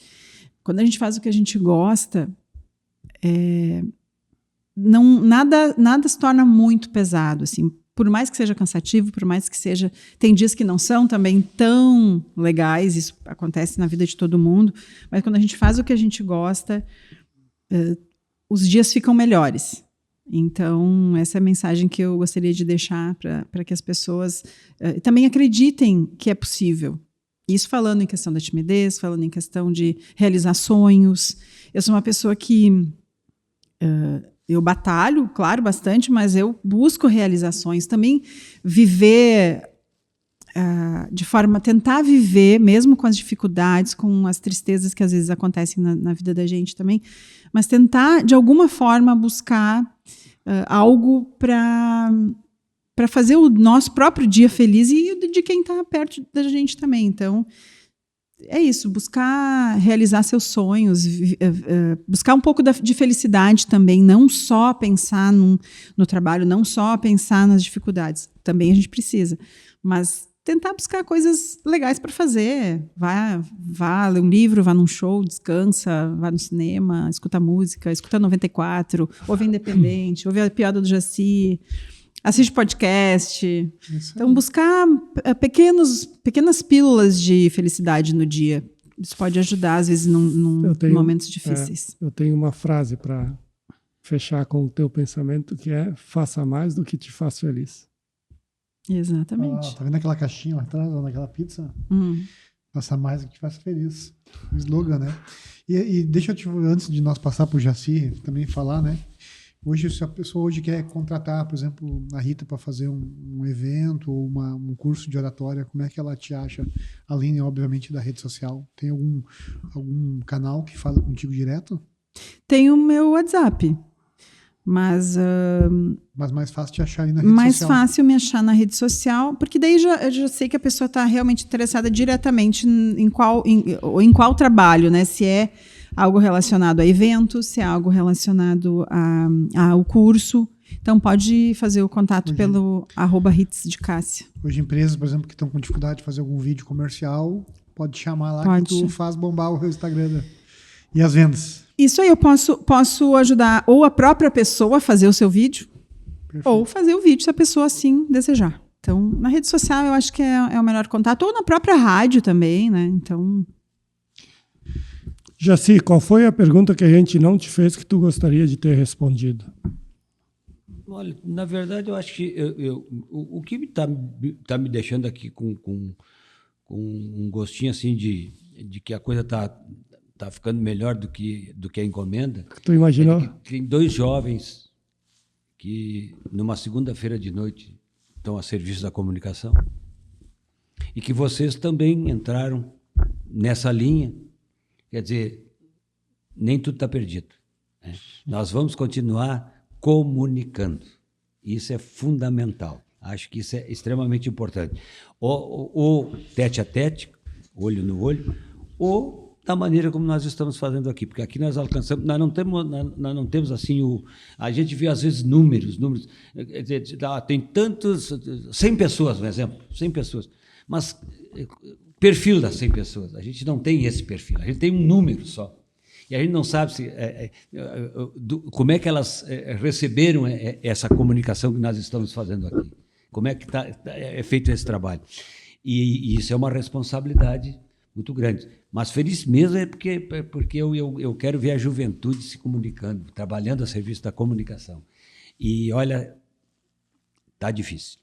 Quando a gente faz o que a gente gosta, nada se torna muito pesado, assim, por mais que seja cansativo, por mais que seja... Tem dias que não são também tão legais, isso acontece na vida de todo mundo, mas quando a gente faz o que a gente gosta, os dias ficam melhores. Então, essa é a mensagem que eu gostaria de deixar para que as pessoas também acreditem que é possível. Isso falando em questão da timidez, falando em questão de realizar sonhos. Eu sou uma pessoa que... eu batalho, claro, bastante, mas eu busco realizações. Também viver tentar viver, mesmo com as dificuldades, com as tristezas que às vezes acontecem na vida da gente também, mas tentar, de alguma forma, buscar algo para fazer o nosso próprio dia feliz e o de quem está perto da gente também. Então, é isso, buscar realizar seus sonhos, buscar um pouco de felicidade também, não só pensar no trabalho, não só pensar nas dificuldades, também a gente precisa, mas tentar buscar coisas legais para fazer, vá ler um livro, vá num show, descansa, vá no cinema, escuta música, escuta 94, ouve Independente, ouve a piada do Jaci, assiste podcast. Então, buscar pequenas pílulas de felicidade no dia. isso pode ajudar, às vezes, em momentos difíceis. Eu tenho uma frase para fechar com o teu pensamento, que é: faça mais do que te faz feliz. Exatamente. Tá vendo aquela caixinha lá atrás, naquela pizza? Faça mais do que te faz feliz. O slogan, né? E deixa eu antes de nós passar para o Jaci, também falar, né? Hoje, se a pessoa hoje quer contratar, por exemplo, a Rita para fazer um evento ou um curso de oratória, como é que ela te acha? Além, obviamente, da rede social. Tem algum canal que fala contigo direto? Tem o meu WhatsApp. Mas mais fácil te achar aí na rede social. Mais fácil me achar na rede social, porque daí eu já sei que a pessoa está realmente interessada diretamente em qual trabalho, né? Se é algo relacionado a eventos, se é algo relacionado ao curso. Então, pode fazer o contato pelo @hitsdecássia. Hoje, empresas, por exemplo, que estão com dificuldade de fazer algum vídeo comercial, pode chamar lá que tu faz bombar o Instagram. E as vendas? Isso aí, eu posso ajudar ou a própria pessoa a fazer o seu vídeo, perfeito, ou fazer o vídeo se a pessoa assim desejar. Então, na rede social eu acho que é o melhor contato, ou na própria rádio também, né? Então... Jaci, qual foi a pergunta que a gente não te fez que tu gostaria de ter respondido? Olha, na verdade, eu acho que o que está me deixando aqui com um gostinho assim de que a coisa está ficando melhor do que a encomenda. Tu imaginou? Tem 2 jovens que, numa segunda-feira de noite, estão a serviço da comunicação e que vocês também entraram nessa linha. Quer dizer, nem tudo está perdido, né? Nós vamos continuar comunicando. Isso é fundamental. Acho que isso é extremamente importante. Ou tete a tete, olho no olho, ou da maneira como nós estamos fazendo aqui, porque aqui nós alcançamos, nós não temos assim a gente vê às vezes números, quer dizer, tem tantos, 100 pessoas, por exemplo, 100 pessoas, mas perfil das 100 pessoas, a gente não tem esse perfil, a gente tem um número só, e a gente não sabe como é que elas receberam essa comunicação que nós estamos fazendo aqui, como é que é feito esse trabalho, e isso é uma responsabilidade muito grande. Mas feliz mesmo é porque eu quero ver a juventude se comunicando, trabalhando a serviço da comunicação. E olha, está difícil.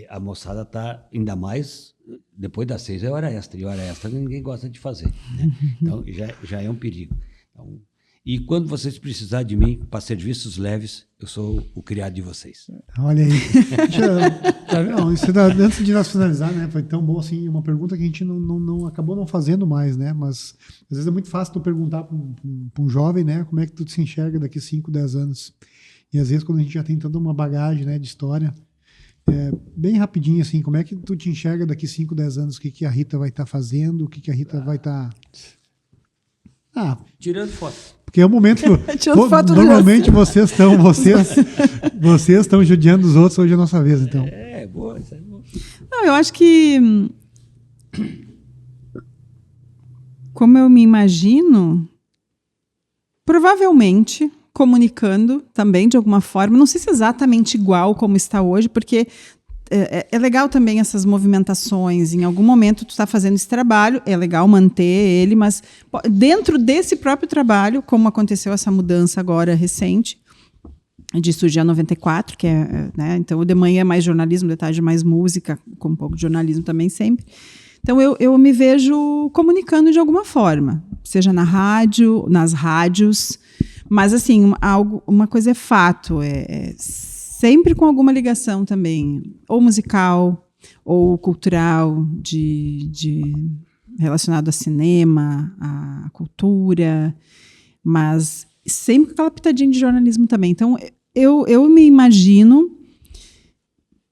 A moçada está, ainda mais, depois das 6 é hora extra, e hora extra ninguém gosta de fazer, né? Então já é um perigo. Então, e quando vocês precisarem de mim para serviços leves, eu sou o criado de vocês. Olha aí. Não, isso antes de nós finalizar, né? Foi tão bom assim, uma pergunta que a gente não acabou não fazendo mais, né? Mas às vezes é muito fácil tu perguntar para um jovem, né? Como é que tu se enxerga daqui 5, 10 anos? E às vezes quando a gente já tem toda uma bagagem, né, de história, bem rapidinho assim, como é que tu te enxerga daqui 5, 10 anos? O que a Rita vai estar fazendo? O que a Rita vai estar... Tirando foto. Porque é o momento que normalmente vocês estão judiando os outros, hoje é a nossa vez, então. Boa, isso é bom. Não, eu acho que, como eu me imagino, provavelmente comunicando também de alguma forma, não sei se exatamente igual como está hoje, porque é legal também essas movimentações. Em algum momento tu está fazendo esse trabalho, é legal manter ele, mas dentro desse próprio trabalho, como aconteceu essa mudança agora recente, de surgir a 94, que né, então o de manhã é mais jornalismo, de tarde é mais música, com um pouco de jornalismo também sempre. Então eu me vejo comunicando de alguma forma, seja na rádio, nas rádios, mas assim, uma coisa é fato, sempre com alguma ligação também, ou musical, ou cultural, relacionado a cinema, a cultura, mas sempre com aquela pitadinha de jornalismo também. Então, eu me imagino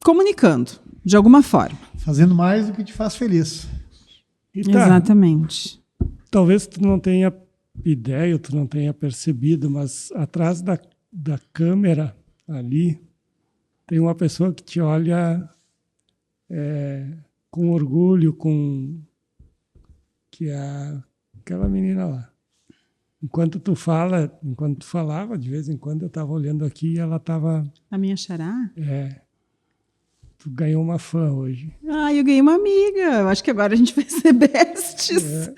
comunicando, de alguma forma. Fazendo mais do que te faz feliz. Exatamente. Talvez tu não tenha ideia, tu não tenha percebido, mas atrás da câmera ali, tem uma pessoa que te olha com orgulho, que é aquela menina lá. Enquanto tu falava, de vez em quando eu estava olhando aqui e ela estava... A minha xará? tu ganhou uma fã hoje. Ah, eu ganhei uma amiga. Eu acho que agora a gente vai ser bestes.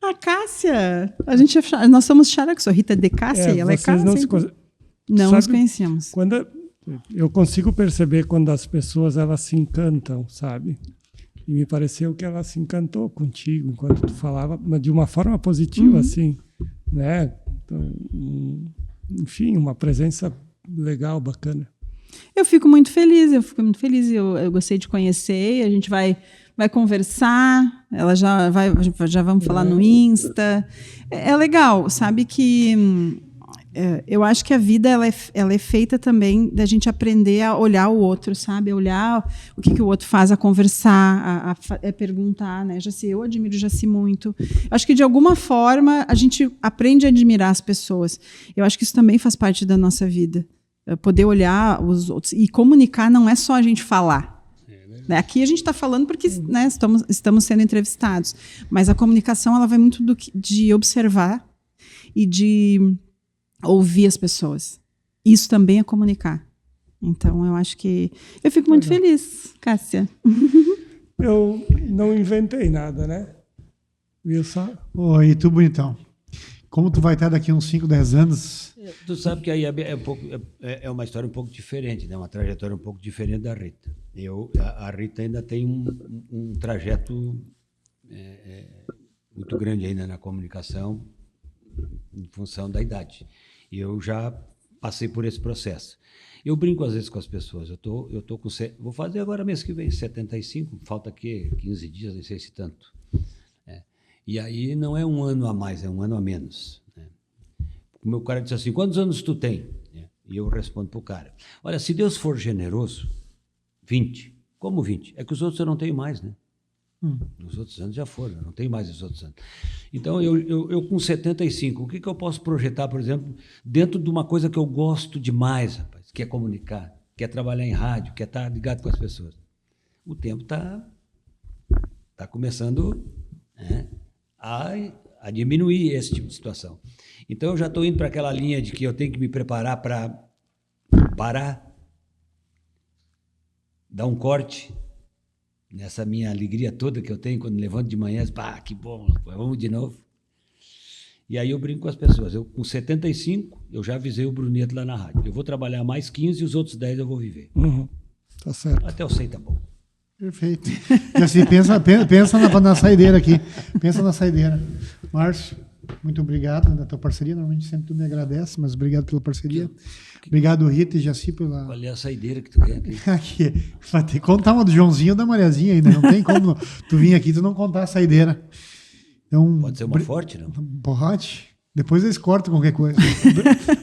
A Cássia. Nós somos Xará, que sou Rita de Cássia e ela é vocês Cássia. Não nos conhecíamos. Quando eu consigo perceber quando as pessoas elas se encantam, sabe? E me pareceu que ela se encantou contigo enquanto tu falava, mas de uma forma positiva, assim, né? Então, enfim, uma presença legal, bacana. Eu fico muito feliz. Eu gostei de conhecer. A gente vai conversar. Ela já vamos falar no Insta. É legal, sabe que eu acho que a vida ela é feita também da gente aprender a olhar o outro, sabe? A olhar o que o outro faz, a conversar, a perguntar, né? Jaci, eu admiro Jaci muito. Acho que de alguma forma a gente aprende a admirar as pessoas. Eu acho que isso também faz parte da nossa vida. Poder olhar os outros e comunicar não é só a gente falar. Aqui a gente está falando porque, né, estamos sendo entrevistados, mas a comunicação ela vai muito de observar e de ouvir as pessoas. Isso também é comunicar. Então, eu acho que eu fico muito feliz, Cássia. Eu não inventei nada, né? Viu só? Oi, tu bonitão. Como tu vai estar daqui uns 5, 10 anos? Tu sabe que aí é uma história um pouco diferente, né? Uma trajetória um pouco diferente da Rita. A Rita ainda tem um trajeto muito grande ainda na comunicação, em função da idade. E eu já passei por esse processo. Eu brinco às vezes com as pessoas. Vou fazer agora mês que vem 75, falta aqui 15 dias, não sei se tanto. E aí não é um ano a mais, é um ano a menos. O meu cara disse assim, quantos anos tu tem? E eu respondo para o cara, olha, se Deus for generoso, 20. Como 20? É que os outros eu não tenho mais, né? Os outros anos já foram, eu não tenho mais os outros anos. Então, eu com 75, o que eu posso projetar, por exemplo, dentro de uma coisa que eu gosto demais, rapaz, que é comunicar, que é trabalhar em rádio, que é estar ligado com as pessoas. O tempo está começando a diminuir esse tipo de situação. Então, eu já estou indo para aquela linha de que eu tenho que me preparar para parar, dar um corte nessa minha alegria toda que eu tenho quando me levanto de manhã, que bom, vamos de novo. E aí eu brinco com as pessoas. Eu, com 75, eu já avisei o Bruneto lá na rádio. Eu vou trabalhar mais 15 e os outros 10 eu vou viver. Tá certo. Até eu sei, tá bom. Perfeito. E assim, pensa na saideira aqui. Pensa na saideira. Márcio, muito obrigado da tua parceria. Normalmente sempre tu me agradece, mas obrigado pela parceria. Obrigado, Rita e Jaci, pela... Qual é a saideira que tu quer aqui? Aqui. Vai ter que contar uma do Joãozinho ou da Mariazinha ainda. Não tem como tu vir aqui e tu não contar a saideira. Então, pode ser uma forte, não? Pode. Depois eles cortam qualquer coisa.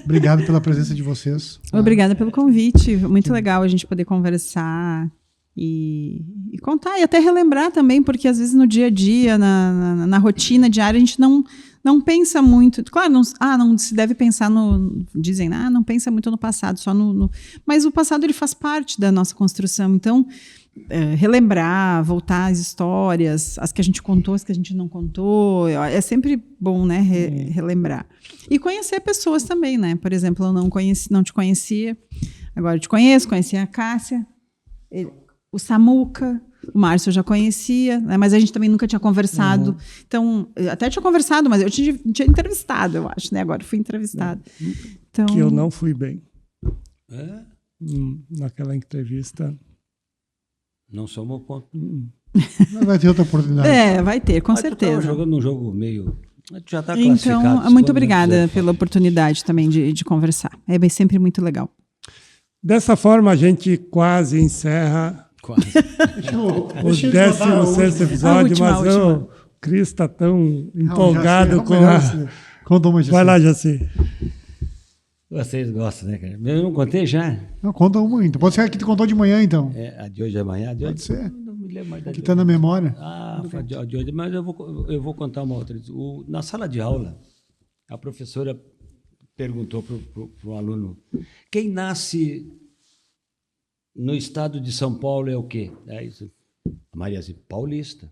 Obrigado pela presença de vocês. Obrigada pelo convite. Muito legal a gente poder conversar e contar e até relembrar também, porque às vezes no dia a dia, na rotina diária, a gente não pensa muito. Claro, não se deve pensar dizem, não pensa muito no passado, só mas o passado ele faz parte da nossa construção. Então, relembrar, voltar às histórias, as que a gente contou, as que a gente não contou, é sempre bom, né, relembrar. E conhecer pessoas também, né? Por exemplo, eu não te conhecia, agora eu te conheci a Cássia, o Samuca, o Márcio eu já conhecia, né, mas a gente também nunca tinha conversado. Então, eu até tinha conversado, mas eu tinha entrevistado, eu acho, né? Agora eu fui entrevistada. Então... Que eu não fui bem. É? Naquela entrevista. Não somou ponto. Vai ter outra oportunidade. Vai ter, com certeza. Tu jogando um jogo meio... Tu já está classificado. Então, muito obrigada pela oportunidade também de conversar. É sempre muito legal. Dessa forma, a gente quase encerra Quase. o 16º episódio, mas o Cris está tão empolgado com a... Conta uma, Jaci. Vai lá, Jaci. Vocês gostam, né, cara? Eu não contei já? Não, conta uma então. Pode ser a que tu contou de manhã, então. A de hoje é amanhã? Pode ser. Não me lembro mais da Que está na memória. foi a de hoje. Mas eu vou contar uma outra. Na sala de aula, a professora perguntou para um aluno, quem nasce no estado de São Paulo é o quê? Isso. A Maria disse, paulista.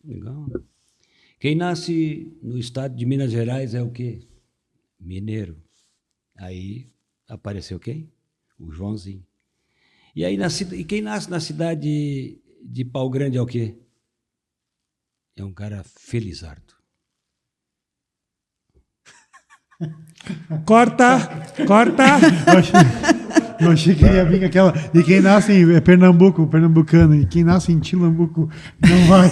Legal. Quem nasce no estado de Minas Gerais é o quê? Mineiro. Aí apareceu quem? O Joãozinho. E aí, e quem nasce na cidade de Pau Grande é o quê? É um cara felizardo. Corta! Eu achei que ia vir aquela. E quem nasce em Pernambuco, pernambucano, e quem nasce em Tilambuco não vai.